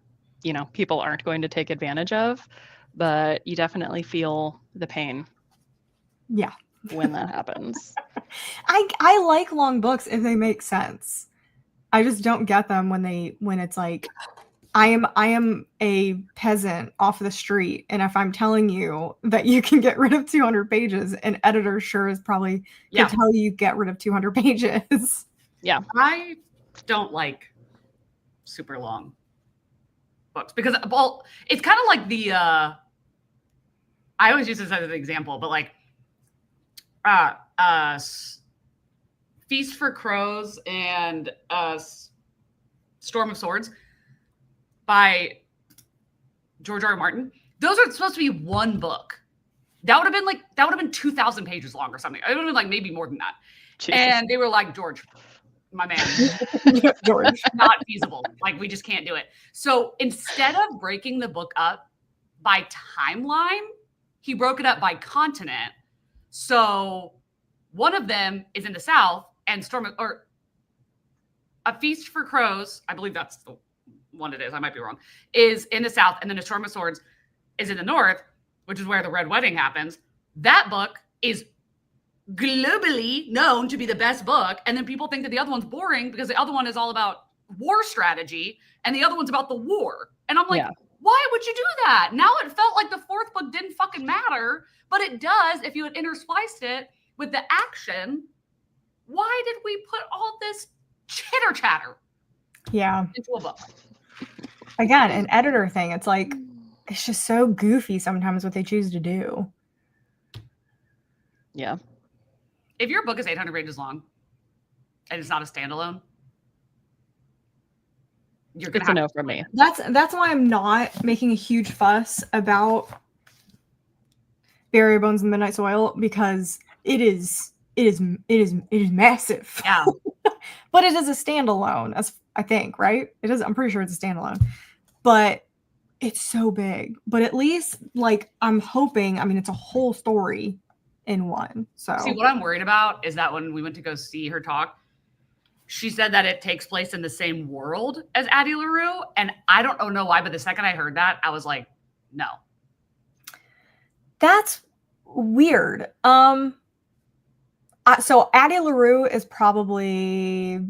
people aren't going to take advantage of, but you definitely feel the pain. Yeah. When that happens. I like long books if they make sense. I just don't get them when it's like I am a peasant off the street, and if I'm telling you that you can get rid of 200 pages, an editor sure is probably can tell you get rid of 200 pages. Yeah. I don't like super long books because, well, it's kind of like the I always use this as an example, but like Feast for Crows and Storm of Swords by George R. R. Martin. Those are supposed to be one book. That would have been 2,000 pages long or something. It would have been like maybe more than that. Jesus. And they were like, George, my man, George, not feasible. Like, we just can't do it. So instead of breaking the book up by timeline, he broke it up by continent. So one of them is in the South, and A Feast for Crows, I believe that's the one it is, I might be wrong, is in the South, and then A Storm of Swords is in the North, which is where the Red Wedding happens. That book is globally known to be the best book, and then people think that the other one's boring because the other one is all about war strategy, and the other one's about the war. And I'm like, why would you do that? Now it felt like the fourth book didn't fucking matter, but it does if you had interspliced it with the action. Why did we put all this chitter chatter into a book? Again, an editor thing. It's like, it's just so goofy sometimes what they choose to do. Yeah. If your book is 800 pages long and it's not a standalone, you're gonna have to know from me. That's why I'm not making a huge fuss about Barrier Bones and Midnight Soil, because it is massive. Yeah. But it is a standalone, as I think, right? It is. I'm pretty sure it's a standalone, but it's so big. But at least, like, I'm hoping. I mean, it's a whole story in one. So see, what I'm worried about is that when we went to go see her talk, she said that it takes place in the same world as Addie LaRue, and I don't know why, but the second I heard that, I was like, no. That's weird. So Addie LaRue is probably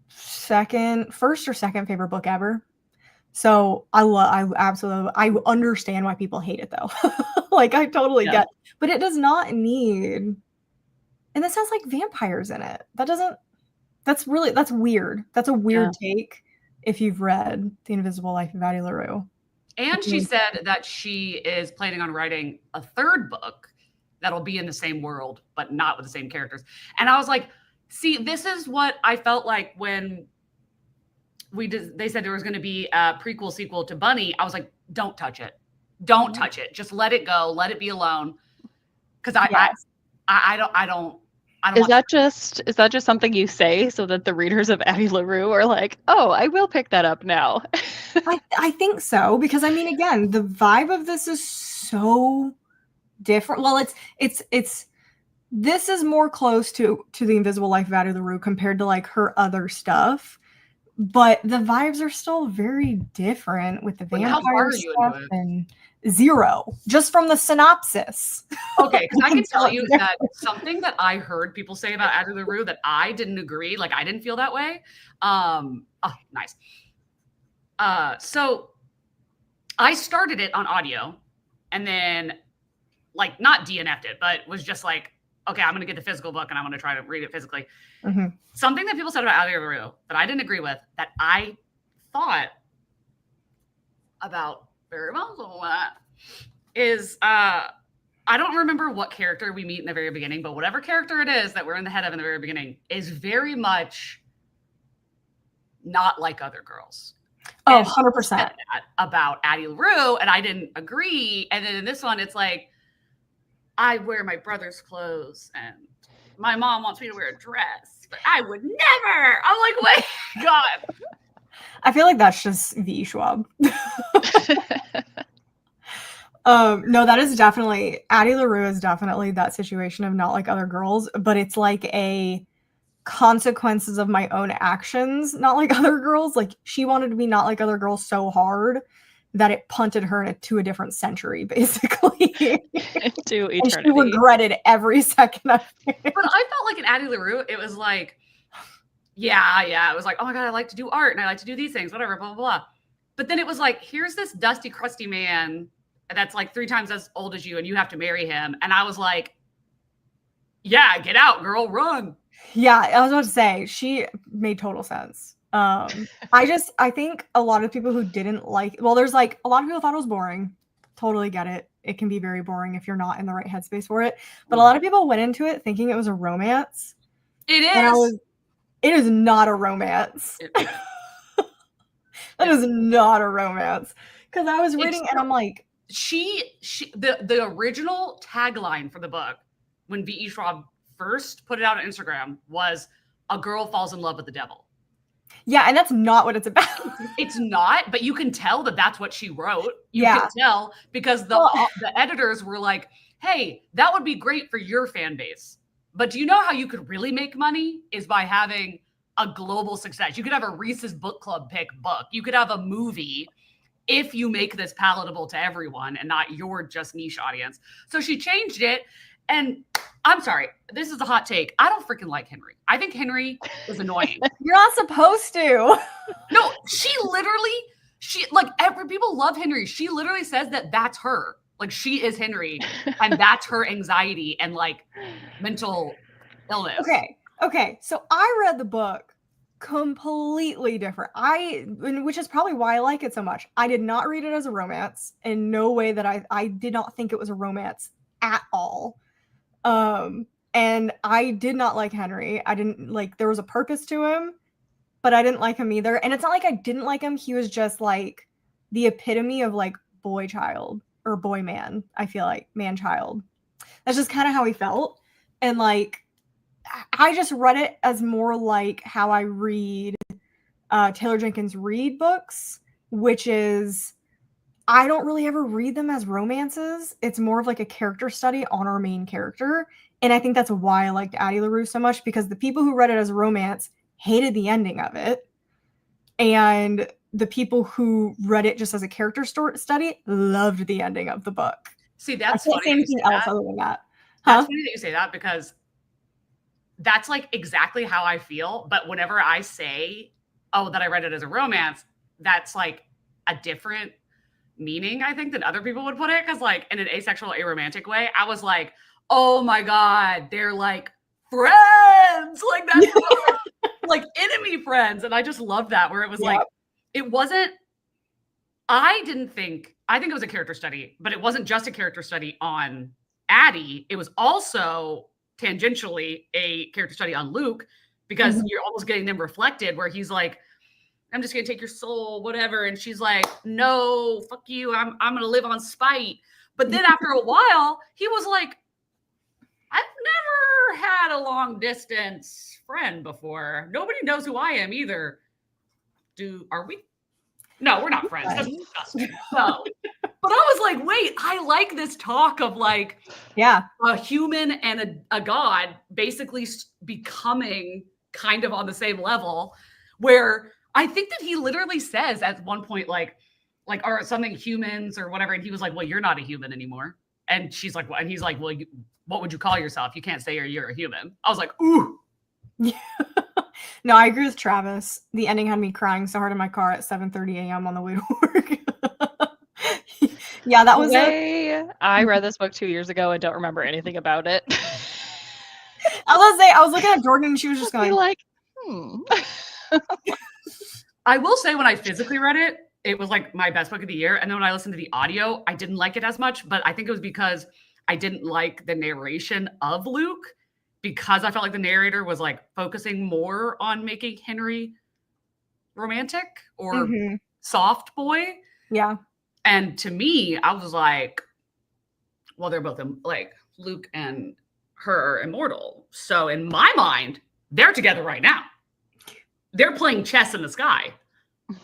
first or second favorite book ever. So I understand why people hate it though. Like, I totally get, but it does not need, and this has like vampires in it. That's weird. That's a weird take if you've read The Invisible Life of Addie LaRue. And she said that she is planning on writing a third book that'll be in the same world, but not with the same characters. And I was like, see, this is what I felt like when they said there was going to be a prequel sequel to Bunny. I was like, don't touch it. Don't touch it. Just let it go. Let it be alone. Because I don't. Is that just something you say so that the readers of Addie LaRue are like, oh, I will pick that up now? I think so, because I mean, again, the vibe of this is so different. Well, this is more close to The Invisible Life of Addie LaRue compared to like her other stuff, but the vibes are still very different with the vampire stuff and 0, just from the synopsis. Okay, because I can tell you that something that I heard people say about Addie LaRue that I didn't agree, like I didn't feel that way. Nice. So I started it on audio and then like not DNF'd it, but was just like, okay, I'm going to get the physical book and I'm going to try to read it physically. Mm-hmm. Something that people said about Addie LaRue that I didn't agree with, that I thought about very well is I don't remember what character we meet in the very beginning, but whatever character it is that we're in the head of in the very beginning is very much not like other girls. Oh, 100%. About Addie LaRue, and I didn't agree. And then in this one, it's like, I wear my brother's clothes and my mom wants me to wear a dress, but I would never. I'm like, wait, God. I feel like that's just V. Schwab. No, that is definitely, Addie LaRue is definitely that situation of not like other girls, but it's like a consequences of my own actions, not like other girls. Like, she wanted to be not like other girls so hard that it punted her to a different century, basically. To eternity. And she regretted every second of it. But I felt like in Addie LaRue, it was like, yeah. It was like, oh my God, I like to do art and I like to do these things, whatever, blah, blah, blah. But then it was like, here's this dusty, crusty man that's like 3 times as old as you and you have to marry him. And I was like, yeah, get out, girl, run. Yeah, I was about to say, she made total sense. I think a lot of people who didn't like, well, there's like a lot of people thought it was boring. Totally get it. It can be very boring if you're not in the right headspace for it. But a lot of people went into it thinking it was a romance. It is. It is not a romance. That is not a romance. Because I was reading and I'm like, the original tagline for the book when V.E. Schwab first put it out on Instagram was a girl falls in love with the devil. Yeah, and that's not what it's about. It's not, but you can tell that that's what she wrote. You can tell because the editors were like, hey, that would be great for your fan base. But do you know how you could really make money is by having a global success. You could have a Reese's Book Club pick book. You could have a movie if you make this palatable to everyone and not your just niche audience. So she changed it. And I'm sorry, this is a hot take. I don't freaking like Henry. I think Henry is annoying. You're not supposed to. No, she people love Henry. She literally says that that's her. Like, she is Henry and that's her anxiety and like mental illness. Okay. So I read the book completely different. Which is probably why I like it so much. I did not read it as a romance. In no way that I did not think it was a romance at all. And I did not like Henry. I didn't like, there was a purpose to him, but I didn't like him either. And it's not like I didn't like him. He was just like the epitome of like boy child or boy man. I feel like man child. That's just kind of how he felt. And like, I just read it as more like how I read Taylor Jenkins Reid books, which is, I don't really ever read them as romances. It's more of like a character study on our main character. And I think that's why I liked Addie LaRue so much, because the people who read it as a romance hated the ending of it. And the people who read it just as a character study loved the ending of the book. See, that's funny. Anything else other than that. That's funny that you say that, because that's like exactly how I feel. But whenever I say, oh, that I read it as a romance, that's like a different meaning, I think, than other people would put it. Because like in an asexual, aromantic way, I was like, oh my God, they're like friends. Like that's like enemy friends. And I just love that, where it was like, it wasn't, I think it was a character study, but it wasn't just a character study on Addie. It was also tangentially a character study on Luke, because you're almost getting them reflected, where he's like, I'm just gonna take your soul, whatever. And she's like, no, fuck you. I'm gonna live on spite. But then after a while, he was like, I've never had a long distance friend before. Nobody knows who I am either. Are we? No, we're not friends. That's disgusting. No. But I was like, wait, I like this talk of like, a human and a god basically becoming kind of on the same level, where I think that he literally says at one point, like, or something humans or whatever. And he was like, well, you're not a human anymore. And she's like, well, and he's like, well, what would you call yourself? You can't say you're a human. I was like, ooh. No, I agree with Travis. The ending had me crying so hard in my car at 7:30 a.m. on the way to work. Yeah, that was it. I read this book 2 years ago and don't remember anything about it. I was gonna say, I was looking at Jordyn and she was just going like, I will say, when I physically read it, it was like my best book of the year. And then when I listened to the audio, I didn't like it as much, but I think it was because I didn't like the narration of Luke, because I felt like the narrator was like focusing more on making Henry romantic or soft boy. Yeah. And to me, I was like, well, they're both like Luke and her immortal. So in my mind, they're together right now. They're playing chess in the sky.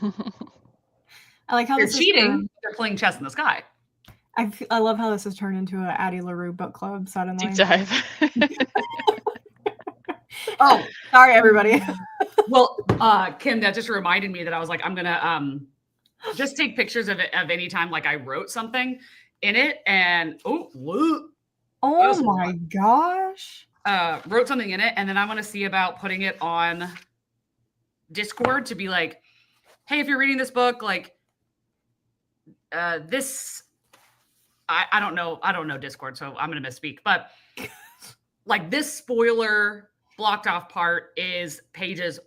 I like how they're cheating. They're playing chess in the sky. I love how this has turned into a Addie LaRue book club suddenly. Deep dive. Oh, sorry, everybody. Well, Kim, that just reminded me that I was like, I'm gonna just take pictures of it of any time like I wrote something in it, and oh my gosh, wrote something in it, and then I want to see about putting it on Discord to be like, hey, if you're reading this book, like this. I don't know Discord, so I'm gonna misspeak, but like this spoiler blocked off part is pages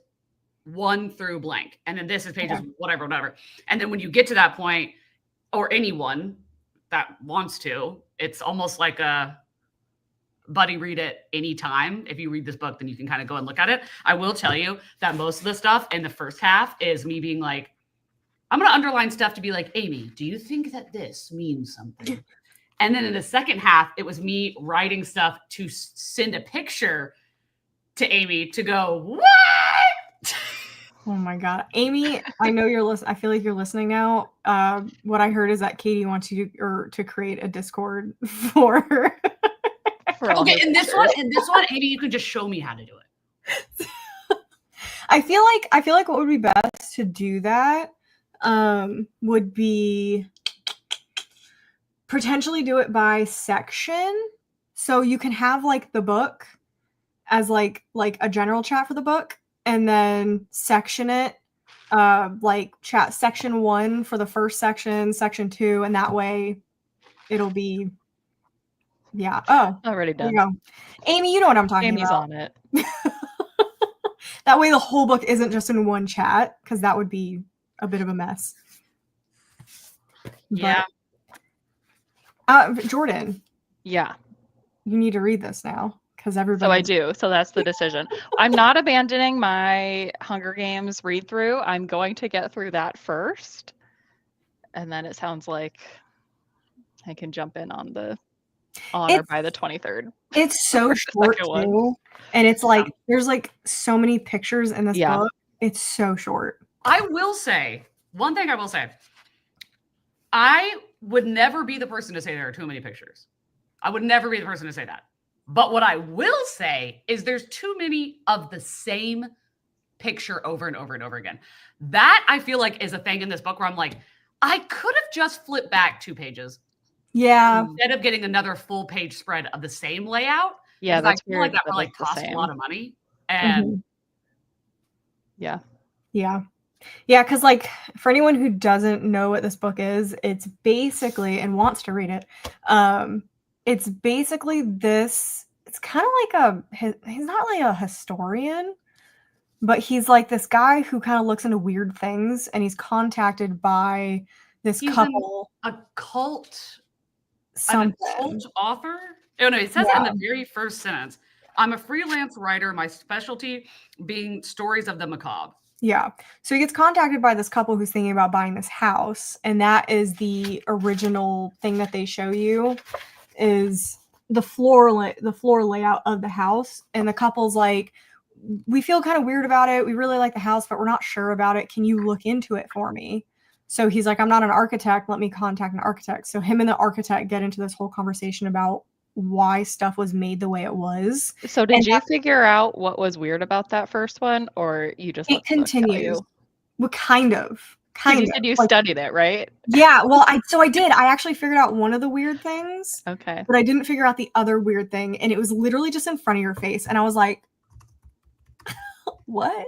1 through blank, and then this is pages whatever. And then when you get to that point, or anyone that wants to, it's almost like a buddy read it anytime. If you read this book, then you can kind of go and look at it. I will tell you that most of the stuff in the first half is me being like, I'm going to underline stuff to be like, Amy, do you think that this means something? And then in the second half, it was me writing stuff to send a picture to Amy to go, what? Oh my God. Amy, I know you're listening. I feel like you're listening now. What I heard is that Katie wants you to create a Discord for her. Okay, in this one, Amy, you could just show me how to do it. I feel like what would be best to do that would be potentially do it by section, so you can have like the book as like a general chat for the book, and then section it like chat section 1 for the first section, section 2, and that way it'll be already done. There you go. Amy, you know what I'm talking Amy's about. on it. That way the whole book isn't just in one chat, because that would be a bit of a mess. Yeah. Jordyn. Yeah. You need to read this now, because everybody. So I do. So that's the decision. I'm not abandoning my Hunger Games read through. I'm going to get through that first. And then it sounds like I can jump in on the honor by the 23rd. It's so short too. And it's like there's like so many pictures in this book. It's so short. I will say, one thing I will say, I would never be the person to say there are too many pictures. I would never be the person to say that. But what I will say is there's too many of the same picture over and over and over again. That I feel like is a thing in this book where I'm like, I could have just flipped back 2 pages. Yeah. Instead of getting another full page spread of the same layout. Yeah, that's I feel like that would like cost a lot of money. And yeah, because like for anyone who doesn't know what this book is, it's basically and wants to read it. It's basically this. It's kind of like he's not like a historian, but he's like this guy who kind of looks into weird things, and he's contacted by this couple. A cult. Something. I'm a cult author. Oh no, it says it in the very first sentence. I'm a freelance writer, my specialty being stories of the macabre. Yeah. So he gets contacted by this couple who's thinking about buying this house. And that is the original thing that they show you is the floor layout of the house. And the couple's like, we feel kind of weird about it. We really like the house, but we're not sure about it. Can you look into it for me? So he's like, I'm not an architect. Let me contact an architect. So him and the architect get into this whole conversation about why stuff was made the way it was. So did you figure out what was weird about that first one, or you just it continues? Well, kind of. You said you studied it, right? Yeah. Well, I did. I actually figured out one of the weird things. Okay. But I didn't figure out the other weird thing, and it was literally just in front of your face, and I was like, "What?"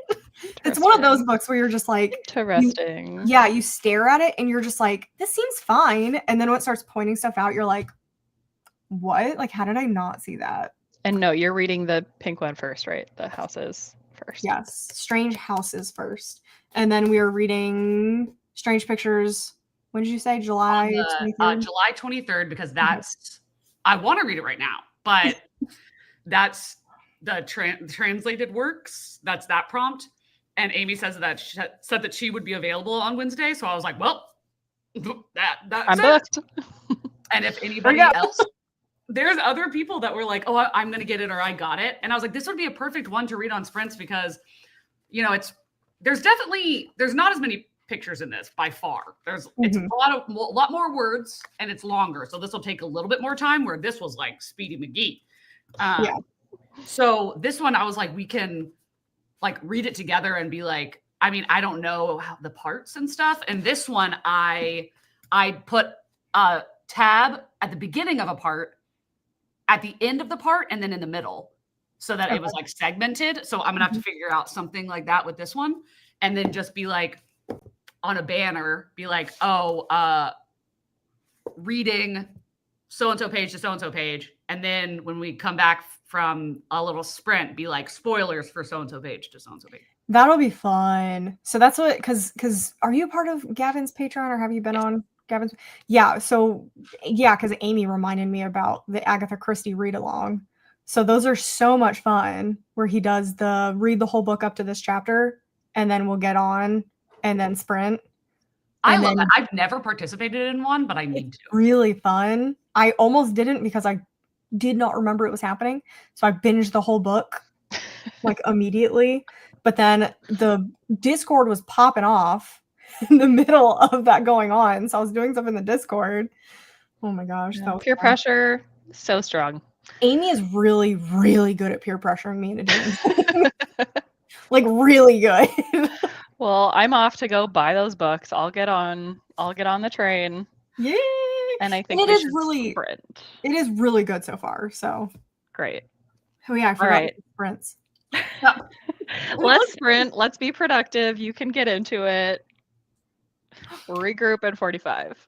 It's one of those books where you're just like, interesting. You stare at it, and you're just like, "This seems fine," and then when it starts pointing stuff out, you're like, what? Like, how did I not see that? And no, you're reading the pink one first, right? The houses first. Yes. Strange Houses first. And then we are reading Strange Pictures. When did you say? July 23rd? July 23rd, because that's, I want to read it right now, but that's the translated works. That's that prompt. And Amy says said that she would be available on Wednesday. So I was like, well, that's I'm booked. And if anybody else there's other people that were like, oh, I'm going to get it or I got it. And I was like, this would be a perfect one to read on sprints because, you know, there's not as many pictures in this by far. It's a lot more words and it's longer. So this will take a little bit more time where this was like Speedy McGee. Yeah. So this one, I was like, we can like read it together and be like, I mean, I don't know how the parts and stuff. And this one, I put a tab at the beginning of a part, at the end of the part, and then in the middle, so that it was like segmented. So I'm gonna have to figure out something like that with this one, and then just be like on a banner, be like, oh, reading so-and-so page to so-and-so page. And then when we come back from a little sprint, be like spoilers for so-and-so page to so-and-so page. That'll be fun. So that's what, because are you a part of Gavin's Patreon or have you been on Gavin's? Yeah. So yeah, because Amy reminded me about the Agatha Christie read along. So those are so much fun where he does read the whole book up to this chapter and then we'll get on and then sprint. I love that. I've never participated in one, but I need to. Really fun. I almost didn't because I did not remember it was happening. So I binged the whole book like immediately. But then the Discord was popping off in the middle of that going on. So I was doing stuff in the Discord. Oh my gosh. Yeah, peer pressure, so strong. Amy is really, really good at peer pressuring me into doing something. Like really good. Well, I'm off to go buy those books. I'll get on the train. Yay! And I think it is really sprint. It is really good so far. So great. Oh yeah, I forgot. All right. Sprints. Let's sprint. Let's be productive. You can get into it. Regroup at 45.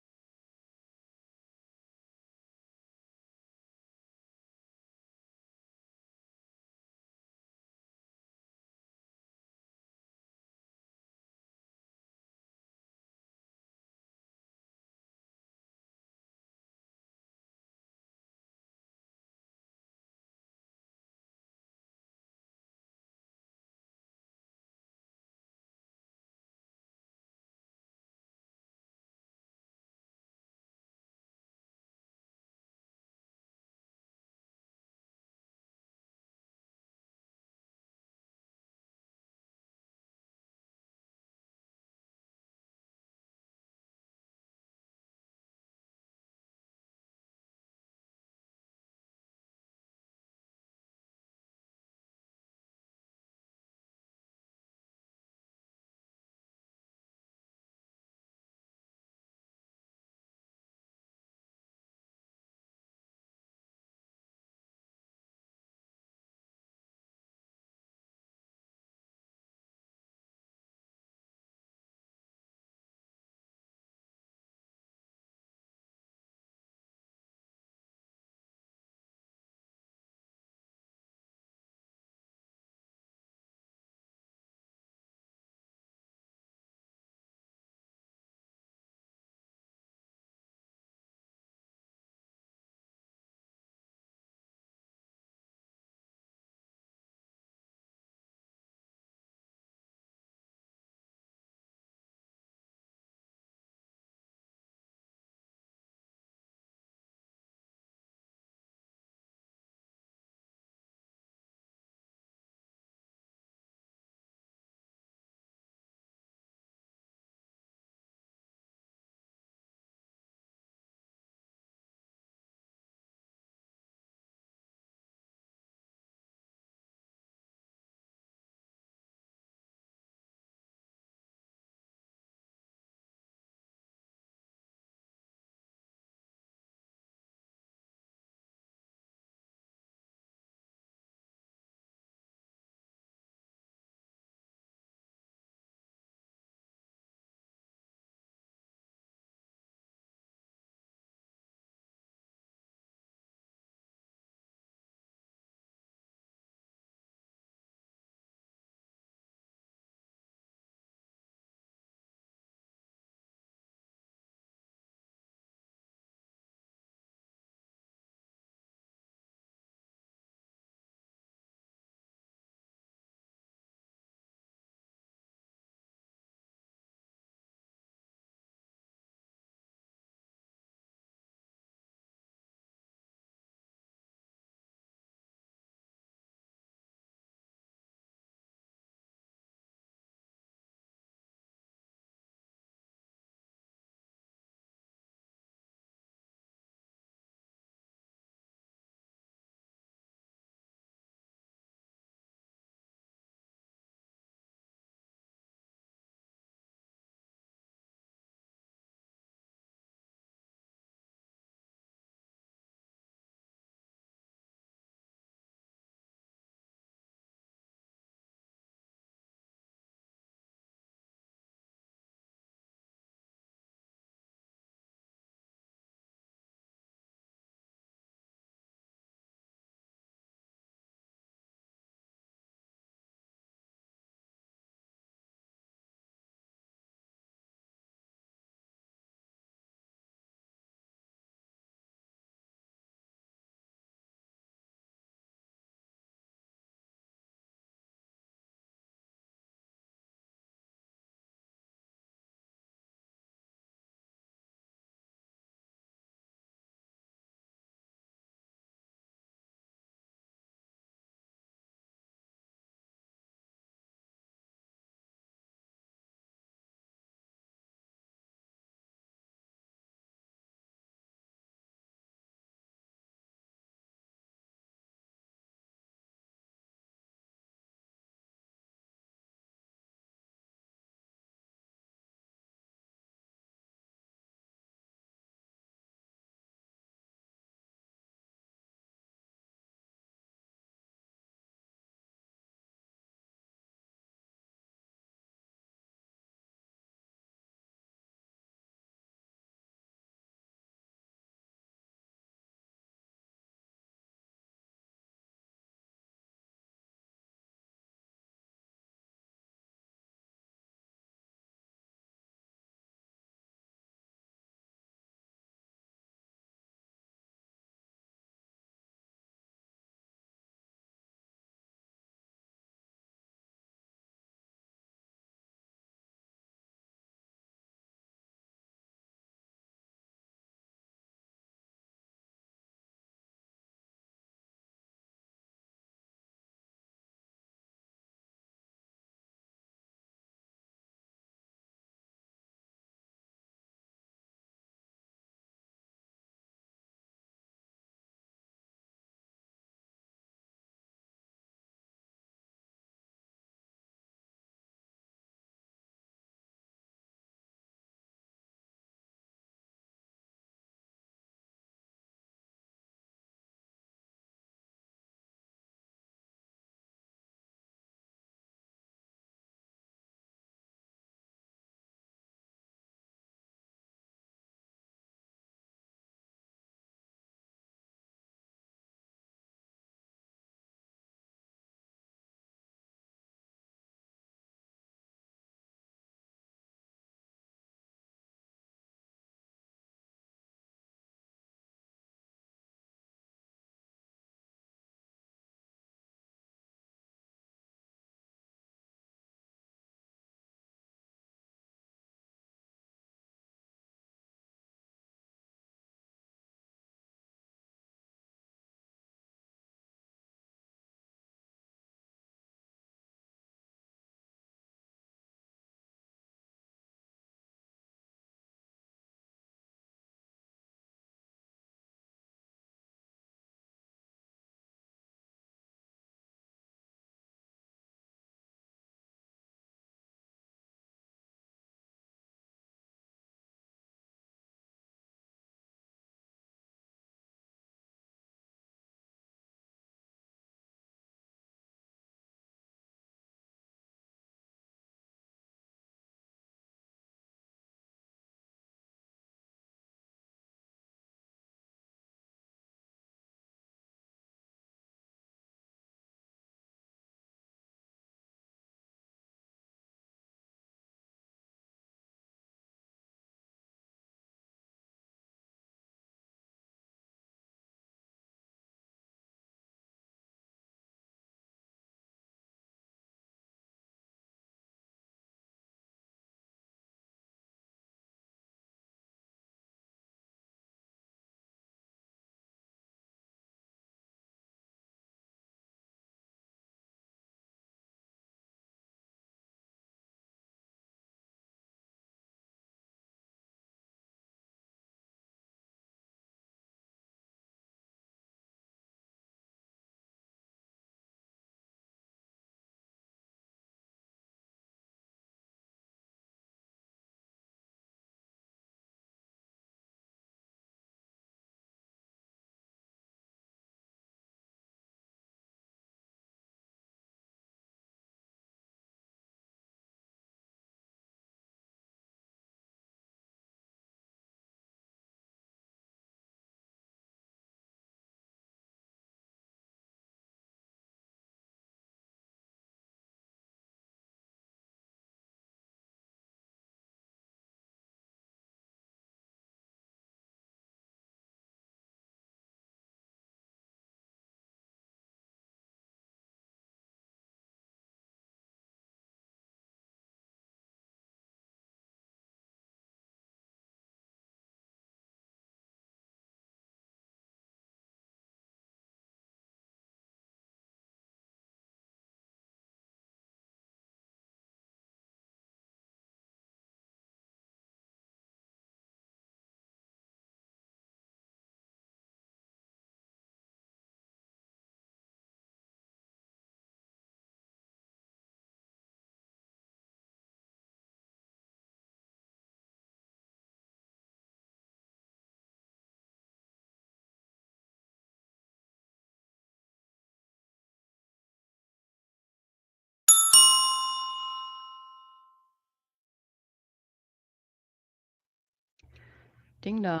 Ding dong.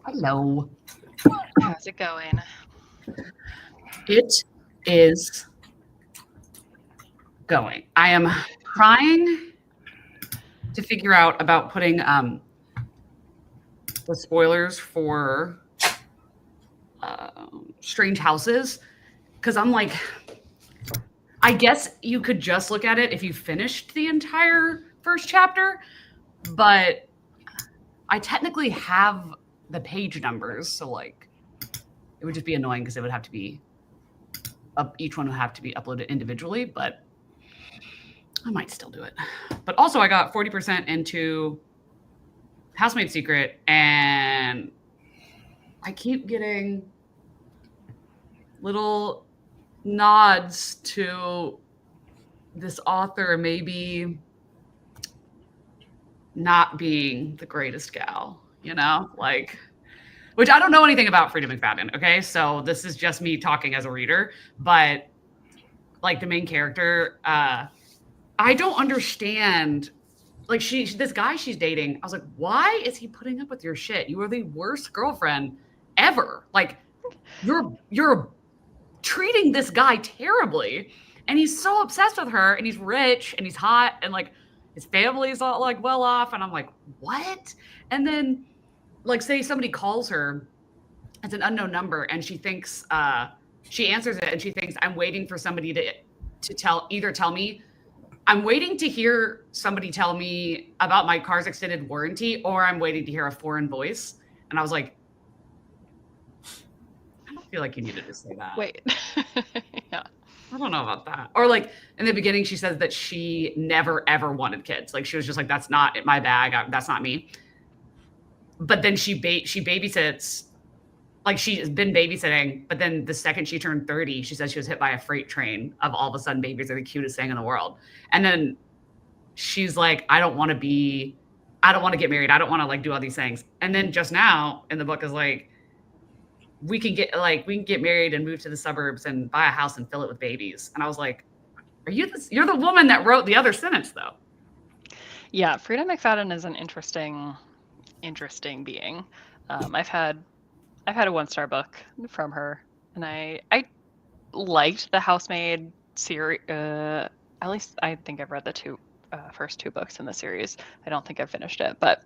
Hello. How's it going? It is going. I am trying to figure out about putting the spoilers for Strange Houses, because I'm like, I guess you could just look at it if you finished the entire first chapter, but I technically have the page numbers, so like it would just be annoying because it would have to be each one would have to be uploaded individually, but I might still do it. But also I got 40% into Housemaid Secret, and I keep getting little nods to this author maybe not being the greatest gal, you know, like, which I don't know anything about Frida McFadden. Okay. So this is just me talking as a reader, but like the main character, I don't understand. Like this guy she's dating, I was like, why is he putting up with your shit? You are the worst girlfriend ever. Like you're treating this guy terribly, and he's so obsessed with her, and he's rich and he's hot, and like his family's all like well off, and I'm like, what? And then like say somebody calls her, it's an unknown number, and she thinks she answers it and she thinks I'm waiting for somebody to tell me I'm waiting to hear somebody tell me about my car's extended warranty, or I'm waiting to hear a foreign voice. And I was like, I don't feel like you needed to say that. Wait. Yeah. I don't know about that. Or like in the beginning, she says that she never, ever wanted kids. Like she was just like, that's not my bag. That's not me. But then she babysits, like she's been babysitting. But then the second she turned 30, she says she was hit by a freight train of all of a sudden babies are the cutest thing in the world. And then she's like, I don't want to get married. I don't want to like do all these things. And then just now in the book is like, we can get married and move to the suburbs and buy a house and fill it with babies. And I was like, you're the woman that wrote the other sentence though. Yeah. Frida McFadden is an interesting being. I've had a 1-star book from her, and I liked the Housemaid series. At least I think I've read the first two books in the series. I don't think I've finished it, but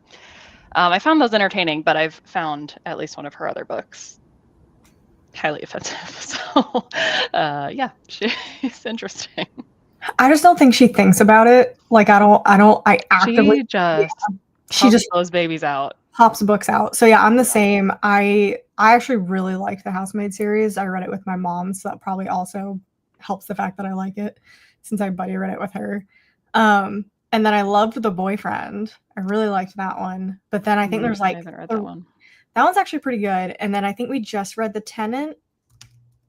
I found those entertaining. But I've found at least one of her other books highly offensive. So yeah, she's interesting. I just don't think she thinks about it. Like I actively she just those babies out. Pops books out. So yeah, I'm the same. I actually really liked the Housemaid series. I read it with my mom, so that probably also helps the fact that I like it, since I buddy read it with her. And then I loved The Boyfriend. I really liked that one. But then I think there's like, I haven't read that one. That one's actually pretty good. And then I think we just read The Tenant.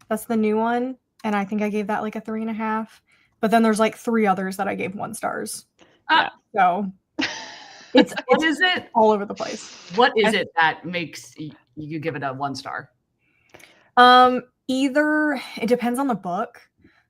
That's the new one. And I think I gave that like a 3.5. But then there's like 3 others that I gave 1 stars. Yeah. So it's all over the place. What is it that makes you give it a 1 star? Either it depends on the book.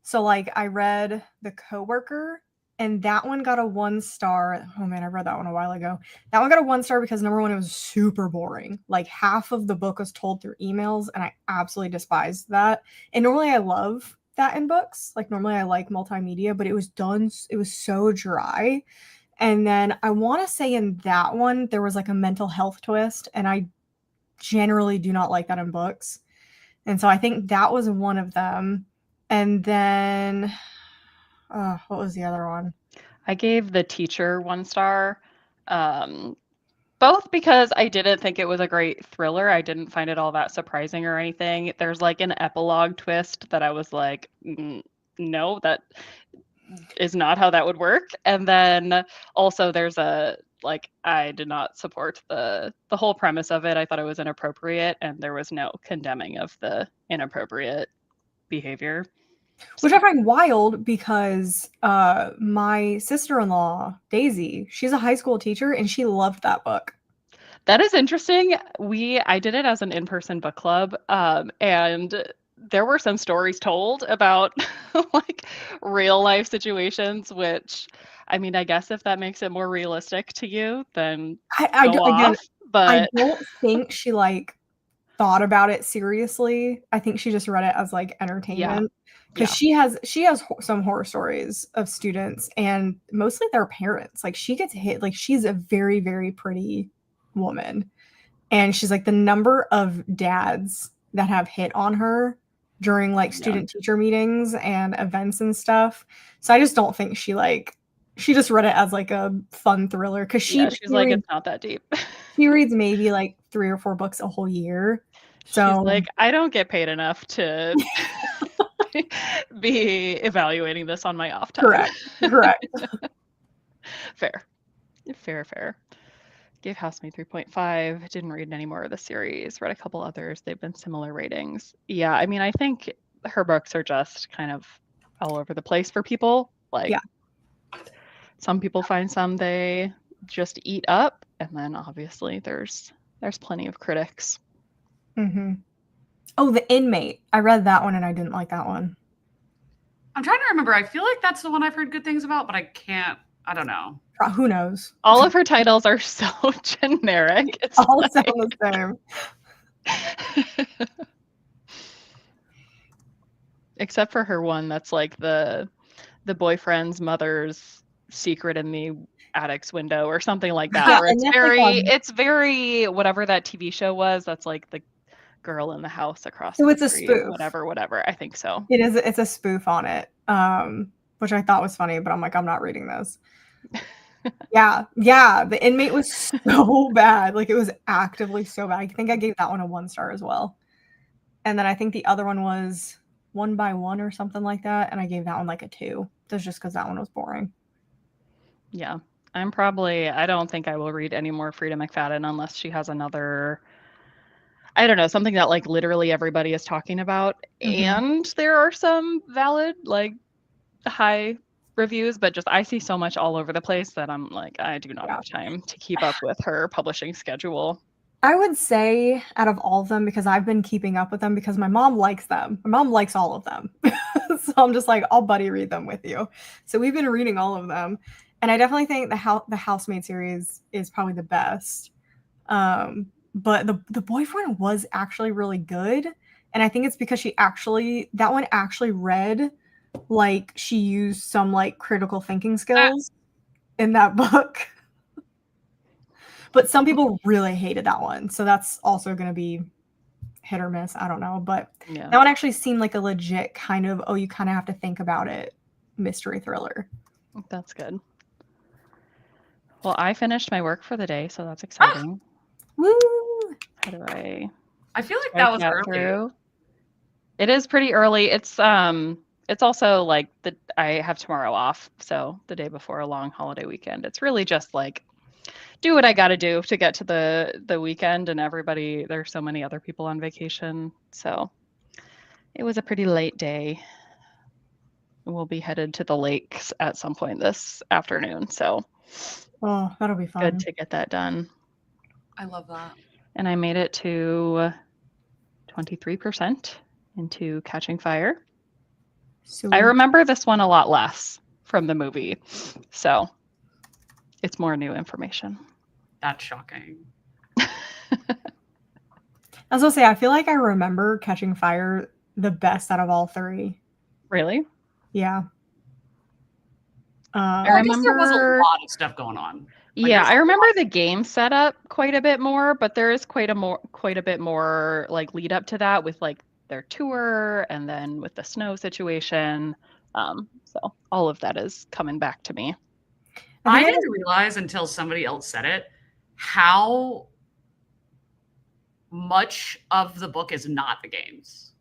So like I read The Coworker, and that one got a 1 star. Oh man, I read that one a while ago. That one got a 1 star because number one, it was super boring. Like half of the book was told through emails, and I absolutely despised that. And normally I love that in books. Like normally I like multimedia, but it was so dry. And then I want to say in that one, there was like a mental health twist, and I generally do not like that in books. And so I think that was one of them. And then, what was the other one? I gave The Teacher 1 star, both because I didn't think it was a great thriller. I didn't find it all that surprising or anything. There's like an epilogue twist that I was like, no, that is not how that would work. And then also there's I did not support the whole premise of it. I thought it was inappropriate, and there was no condemning of the inappropriate behavior. Which I find wild because my sister-in-law, Daisy, she's a high school teacher, and she loved that book. That is interesting. I did it as an in-person book club, and there were some stories told about like real life situations, which I mean, I guess if that makes it more realistic to you, then go again, off. But I don't think she like thought about it seriously. I think she just read it as like entertainment because she has some horror stories of students and mostly their parents. Like she gets hit. Like she's a very, very pretty woman, and she's like the number of dads that have hit on her during like student teacher meetings and events and stuff. So I just don't think she just read it as like a fun thriller because she's like, it's not that deep. She reads maybe like 3 or 4 books a whole year. So she's like, I don't get paid enough to be evaluating this on my off time. Correct. Fair. Gave Housemaid 3.5. Didn't read any more of the series. Read a couple others. They've been similar ratings. Yeah, I mean, I think her books are just kind of all over the place for people. Like, some people find some they just eat up, and then obviously there's plenty of critics. Mm-hmm. Oh, The Inmate. I read that one and I didn't like that one. I'm trying to remember. I feel like that's the one I've heard good things about, but I don't know. Who knows? All of her titles are so generic. It's all sound the same. Except for her one that's like the boyfriend's mother's secret in the attic's window or something like that. Yeah, where it's very whatever that TV show was. That's like the girl in the house across the street. A spoof. Whatever. I think so. It's a spoof on it, which I thought was funny, but I'm like, I'm not reading this. Yeah. The Inmate was so bad. Like it was actively so bad. I think I gave that one a 1 star as well. And then I think the other one was 1 by 1 or something like that. And I gave that one like a 2. That's just because that one was boring. Yeah. I don't think I will read any more Frida McFadden unless she has another, I don't know, something that like literally everybody is talking about. Mm-hmm. And there are some valid, like high reviews, but just I see so much all over the place that I'm like, I do not have time to keep up with her publishing schedule. I would say out of all of them, because I've been keeping up with them because my mom likes them. My mom likes all of them. So I'm just like, I'll buddy read them with you. So we've been reading all of them. And I definitely think the Housemaid series is probably the best. But the boyfriend was actually really good. And I think it's because that one actually read like she used some like critical thinking skills in that book. But some people really hated that one. So that's also going to be hit or miss. I don't know. But that one actually seemed like a legit kind of, you kind of have to think about it mystery thriller. That's good. Well, I finished my work for the day, so that's exciting. Woo! How do I feel like that was early. It is pretty early. It's also like I have tomorrow off, so the day before a long holiday weekend. It's really just like do what I got to do to get to the weekend, and there's so many other people on vacation, so it was a pretty late day. We'll be headed to the lakes at some point this afternoon, so that'll be fun. Good to get that done. I love that. And I made it to 23% into Catching Fire. Sweet. I remember this one a lot less from the movie, so it's more new information. That's shocking. I was gonna say, I feel like I remember Catching Fire the best out of all 3. Really? Yeah. I remember there was a lot of stuff going on. I remember the game setup quite a bit more, but there is quite a bit more like lead up to that with like their tour and then with the snow situation. So all of that is coming back to me. I didn't realize until somebody else said it how much of the book is not the games.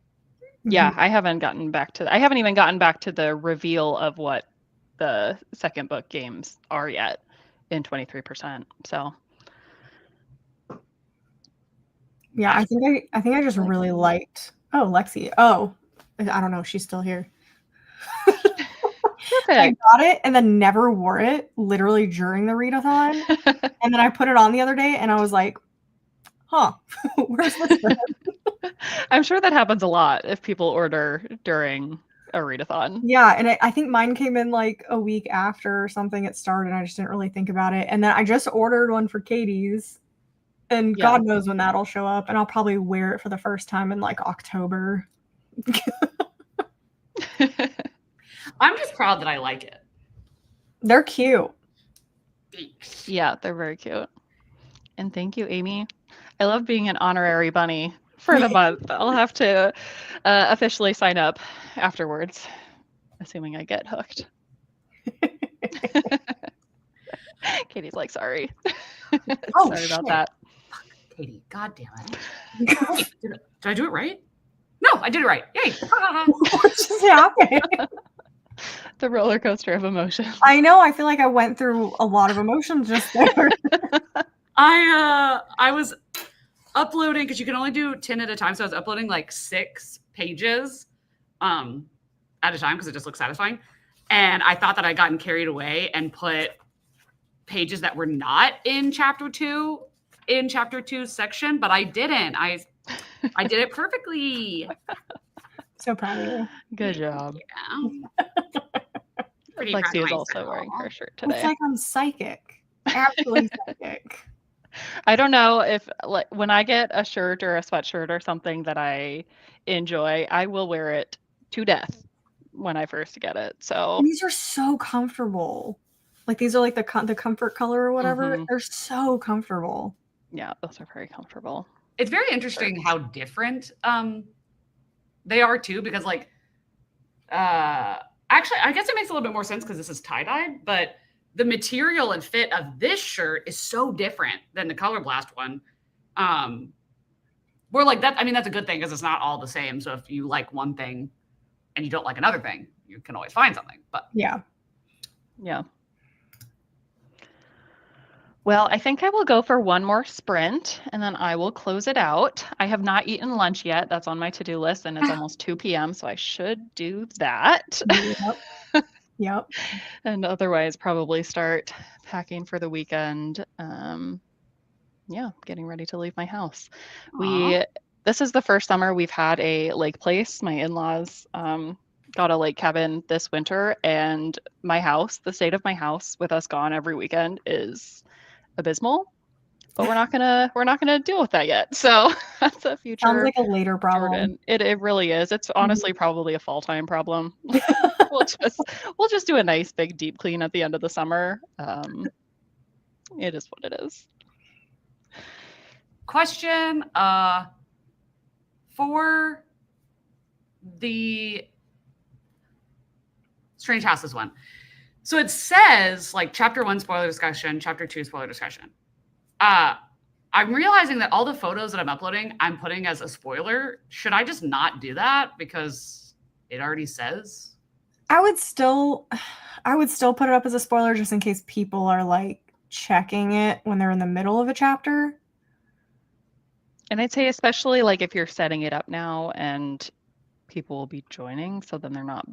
Yeah, I haven't even gotten back to the reveal of what the second book games are yet in 23%. So yeah, I think I just really liked Lexi. Oh, I don't know, she's still here. I got it and then never wore it literally during the readathon. And then I put it on the other day and I was like, where's this? I'm sure that happens a lot if people order during a readathon. Yeah, and I think mine came in like a week after or something it started. I just didn't really think about it. And then I just ordered one for Katie's, and God knows when that'll show up. And I'll probably wear it for the first time in like October. I'm just proud that I like it. They're cute. Yeah, they're very cute. And thank you, Amy. I love being an honorary bunny for the month. I'll have to officially sign up afterwards, assuming I get hooked. Katie's like, sorry. Oh, sorry about shit. that. Fuck, Katie, god damn it. Wait, did I do it right? No, I did it right. Yay. What just happened? The roller coaster of emotion. I know. I feel like I went through a lot of emotions just there. I was uploading, because you can only do 10 at a time, so I was uploading like 6 pages at a time because it just looks satisfying. And I thought that I'd gotten carried away and put pages that were not in chapter 2 in chapter 2 section, but I didn't. I did it perfectly. So proud of you. Good job. Yeah. Pretty Lexi is proud of also myself. wearing her shirt It's today. like I'm psychic. Absolutely psychic. I don't know if like when I get a shirt or a sweatshirt or something that I enjoy, I will wear it to death when I first get it. So And these are so comfortable. Like these are like the comfort color or whatever. They're so comfortable. Yeah, those are very comfortable. It's very interesting how different they are too, because like actually I guess it makes a little bit more sense because this is tie-dye, but the material and fit of this shirt is so different than the Color Blast one. We're like that. I mean, that's a good thing because it's not all the same. So if you like one thing and you don't like another thing, you can always find something. But yeah. Well, I think I will go for one more sprint and then I will close it out. I have not eaten lunch yet. That's on my to-do list and it's almost 2 p.m. So I should do that. Yep. And otherwise probably start packing for the weekend. Yeah, getting ready to leave my house. This is the first summer we've had a lake place. My in-laws got a lake cabin this winter, and my house, the state of my house with us gone every weekend is abysmal. But we're not gonna deal with that yet. So that's a future. Sounds like a later problem. Jordyn. It really is. It's honestly probably a fall time problem. we'll just do a nice big deep clean at the end of the summer. It is what it is. question for the Strange Houses one. So it says like chapter 1 spoiler discussion, chapter 2 spoiler discussion. I'm realizing that all the photos that I'm uploading, I'm putting as a spoiler. Should I just not do that because it already says? I would still put it up as a spoiler just in case people are like checking it when they're in the middle of a chapter. And I'd say especially like if you're setting it up now and people will be joining, so then they're not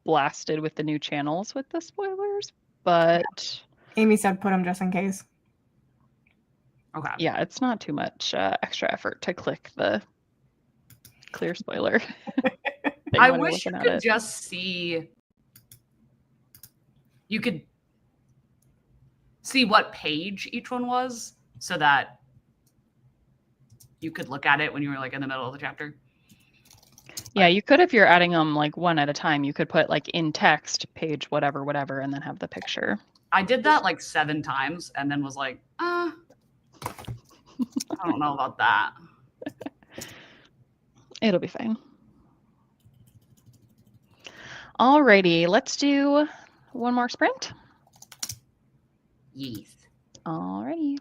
blasted with the new channels with the spoilers. But Amy said put them just in case. Okay. Yeah, it's not too much extra effort to click the clear spoiler. I wish you could just see. You could see what page each one was so that you could look at it when you were like in the middle of the chapter. Yeah, you could if you're adding them like one at a time. You could put like in text page whatever, and then have the picture. I did that like 7 times and then was like, I don't know about that. It'll be fine. Alrighty, let's do one more sprint. Yes. Alrighty.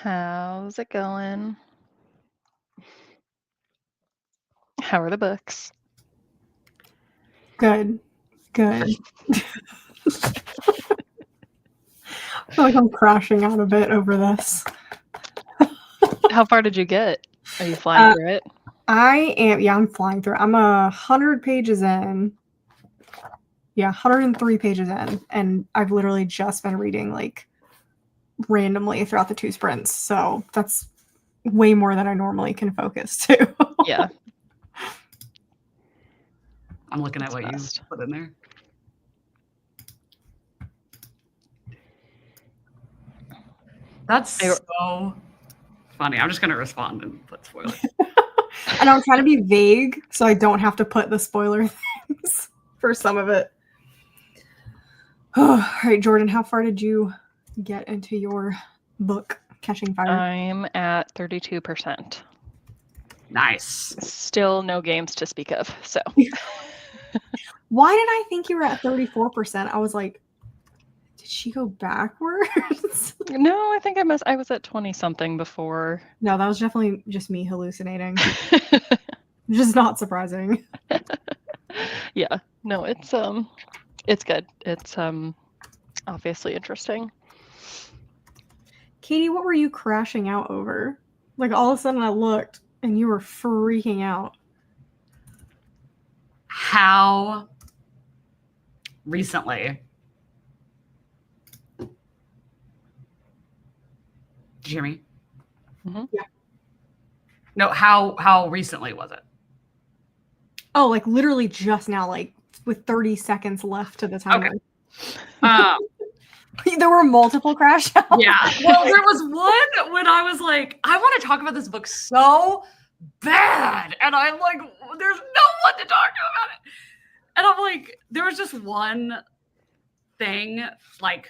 How's it going? How are the books? Good. I feel like I'm crashing out a bit over this. How far did you get? Are you flying through it? I'm flying through it. I'm 100 pages in. Yeah, 103 pages in. And I've literally just been reading like randomly throughout the 2 sprints. So that's way more than I normally can focus to. Yeah. I'm looking at what you put in there. That's so funny. I'm just going to respond and put spoilers. And I'm trying to be vague so I don't have to put the spoiler things for some of it. All right, Jordyn, how far did you get into your book, Catching Fire? I'm at 32%. Nice. Still no games to speak of, so. Why did I think you were at 34%? I was like, did she go backwards? No, I think I was at 20-something before. No, that was definitely just me hallucinating. Just not surprising. Yeah. No, it's good. It's obviously interesting. Katie, what were you crashing out over? Like all of a sudden I looked and you were freaking out. How recently? Did you hear me? Mm-hmm. Yeah. No, how recently was it? Oh, like literally just now, like with 30 seconds left to the timer. Okay. There were multiple crash outs. Yeah. Well, there was one when I was like, I want to talk about this book so bad. And I'm like, there's no one to talk to about it. And I'm like, there was just one thing, like,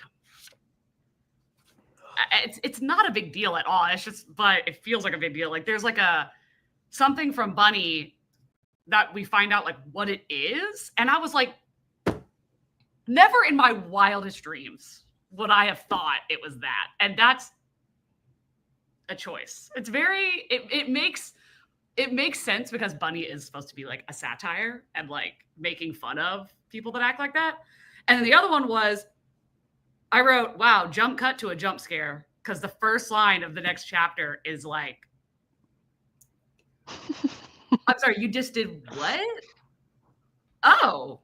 it's not a big deal at all. It's just, but it feels like a big deal. Like there's like something from Bunny that we find out like what it is. And I was like, never in my wildest dreams would I have thought it was that. And that's a choice. It's very, it makes sense because Bunny is supposed to be like a satire and like making fun of people that act like that. And then the other one was, I wrote, wow, jump cut to a jump scare. Because the first line of the next chapter is like, I'm sorry, you just did what? Oh.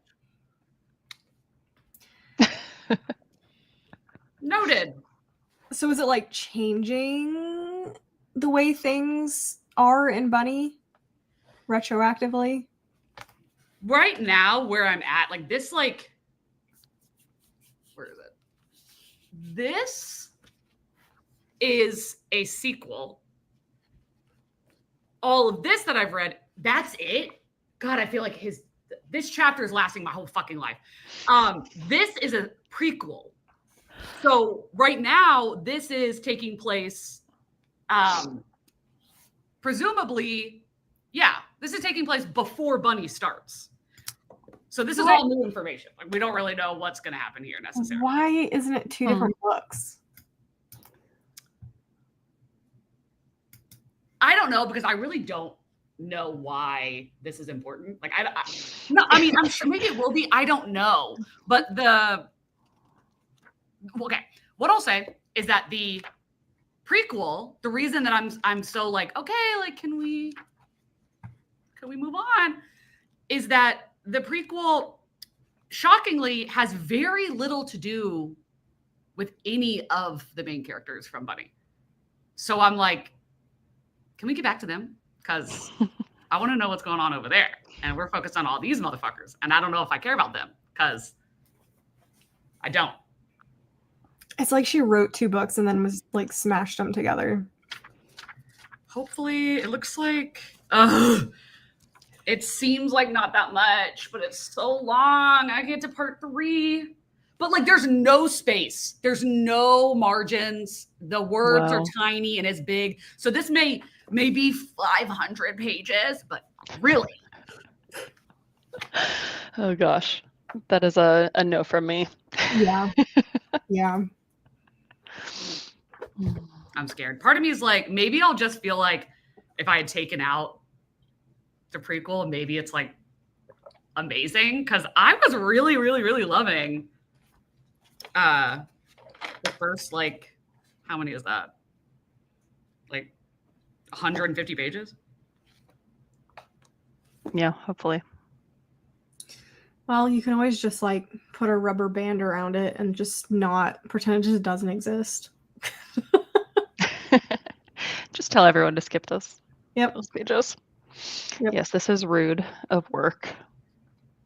Noted. So is it like changing the way things are in Bunny retroactively? Right now, where I'm at, like this, like, where is it? This is a sequel. All of this that I've read, that's it. God, I feel like this chapter is lasting my whole fucking life. This is a prequel. So right now, this is taking place, presumably, yeah, this is taking place before Bunny starts. So this is all new information. Like we don't really know what's going to happen here necessarily. Why isn't it 2 different books? I don't know because I really don't know why this is important. Like I mean, I'm sure maybe it will be. I don't know. But okay, what I'll say is that the prequel, the reason that I'm so like, okay, like can we move on, is that the prequel shockingly has very little to do with any of the main characters from Bunny. So I'm like, can we get back to them? Because I want to know what's going on over there. And we're focused on all these motherfuckers. And I don't know if I care about them because I don't. It's like she wrote 2 books and then was like smashed them together. Hopefully it looks like, it seems like not that much, but it's so long. I get to part 3. But like there's no space. There's no margins. The words are tiny and it's big. So this may be 500 pages, but really. Oh gosh. That is a no from me. Yeah. Yeah. I'm scared. Part of me is like, maybe I'll just feel like if I had taken out the prequel, maybe it's like amazing, because I was really, really, really loving the first, like, how many is that? Like 150 pages? Yeah, hopefully. Well, you can always just like put a rubber band around it and just not pretend it just doesn't exist. Just tell everyone to skip those pages. Yep. Yes, this is rude of work.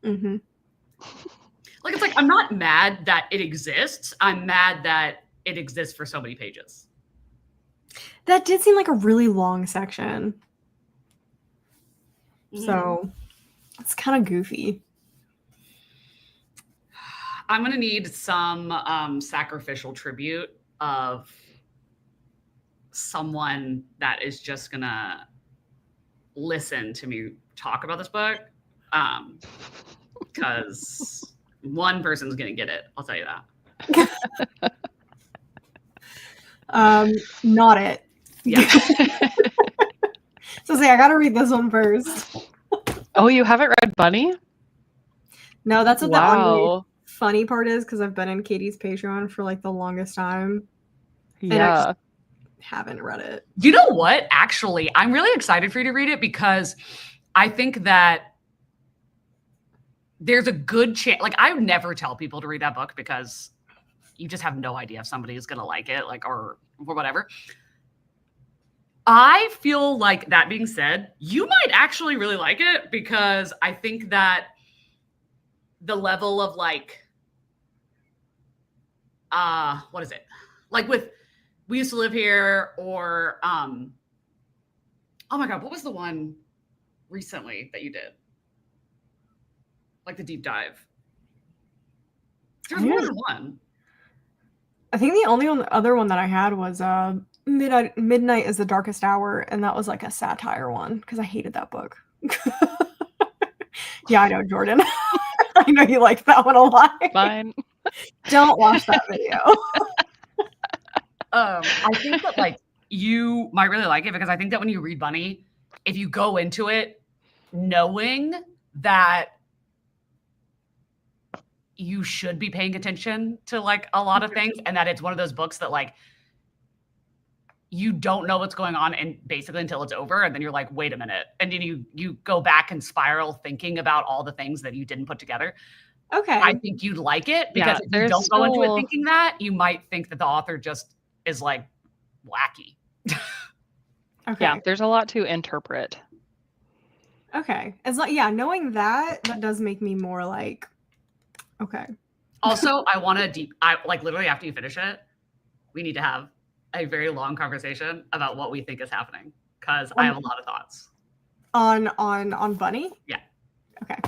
Mm-hmm. Like, it's like, I'm not mad that it exists. I'm mad that it exists for so many pages. That did seem like a really long section. So it's kind of goofy. I'm going to need some sacrificial tribute of someone that is just going to listen to me talk about this book. Because one person's going to get it. I'll tell you that. Not it. Yeah. So say I got to read this one first. Oh, you haven't read Bunny? No, that's what that Wow. funny part is, because I've been in Katie's Patreon for like the longest time. And I Yeah. just haven't read it. You know what? Actually, I'm really excited for you to read it, because I think that there's a good chance. Like, I would never tell people to read that book, because you just have no idea if somebody is going to like it, like, or whatever. I feel like, that being said, you might actually really like it, because I think that the level of like, what is it? Like with We Used to Live Here, or, oh my God, what was the one recently that you did? Like the deep dive. There's more than one. I think the only other one that I had was Midnight is the Darkest Hour, and that was like a satire one, because I hated that book. Yeah, I know, Jordyn. I know you like that one a lot. Fine. Don't watch that video. I think that like you might really like it, because I think that when you read Bunny, if you go into it knowing that you should be paying attention to like a lot of things, and that it's one of those books that like you don't know what's going on, and basically until it's over, and then you're like, wait a minute, and then you go back and spiral thinking about all the things that you didn't put together. Okay. I think you'd like it, because if you don't go into it thinking that, you might think that the author just is like wacky. Okay. Yeah, there's a lot to interpret. Okay. It's like, yeah, knowing that does make me more like, okay. Also, I like literally after you finish it, we need to have a very long conversation about what we think is happening, because I have a lot of thoughts. On Bunny? Yeah. Okay.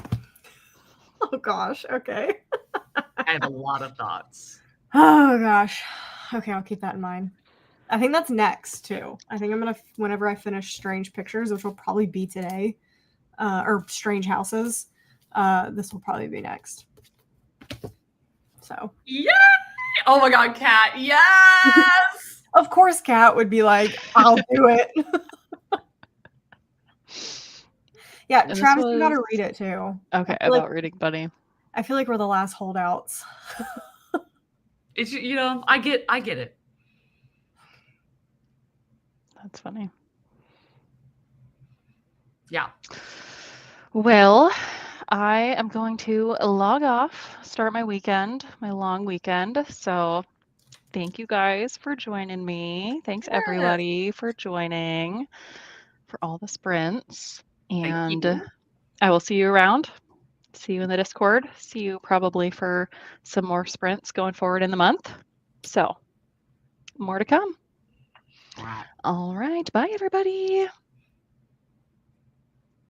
Oh gosh. Okay. I have a lot of thoughts. Oh gosh. Okay, I'll keep that in mind. I think that's next too. I think I'm gonna, whenever I finish Strange Pictures, which will probably be today, or Strange Houses, this will probably be next. So. Yay! Oh my God, Kat! Yes. Of course, Kat would be like, "I'll do it." Yeah, And Travis, you gotta read it too. Okay, about reading Bunny. I feel like we're the last holdouts. It's, you know, I get it. That's funny. Yeah. Well, I am going to log off, start my weekend, my long weekend. So thank you guys for joining me. Thanks everybody for joining for all the sprints. And I will see you around. See you in the Discord. See you probably for some more sprints going forward in the month. So more to come. All right. Bye, everybody.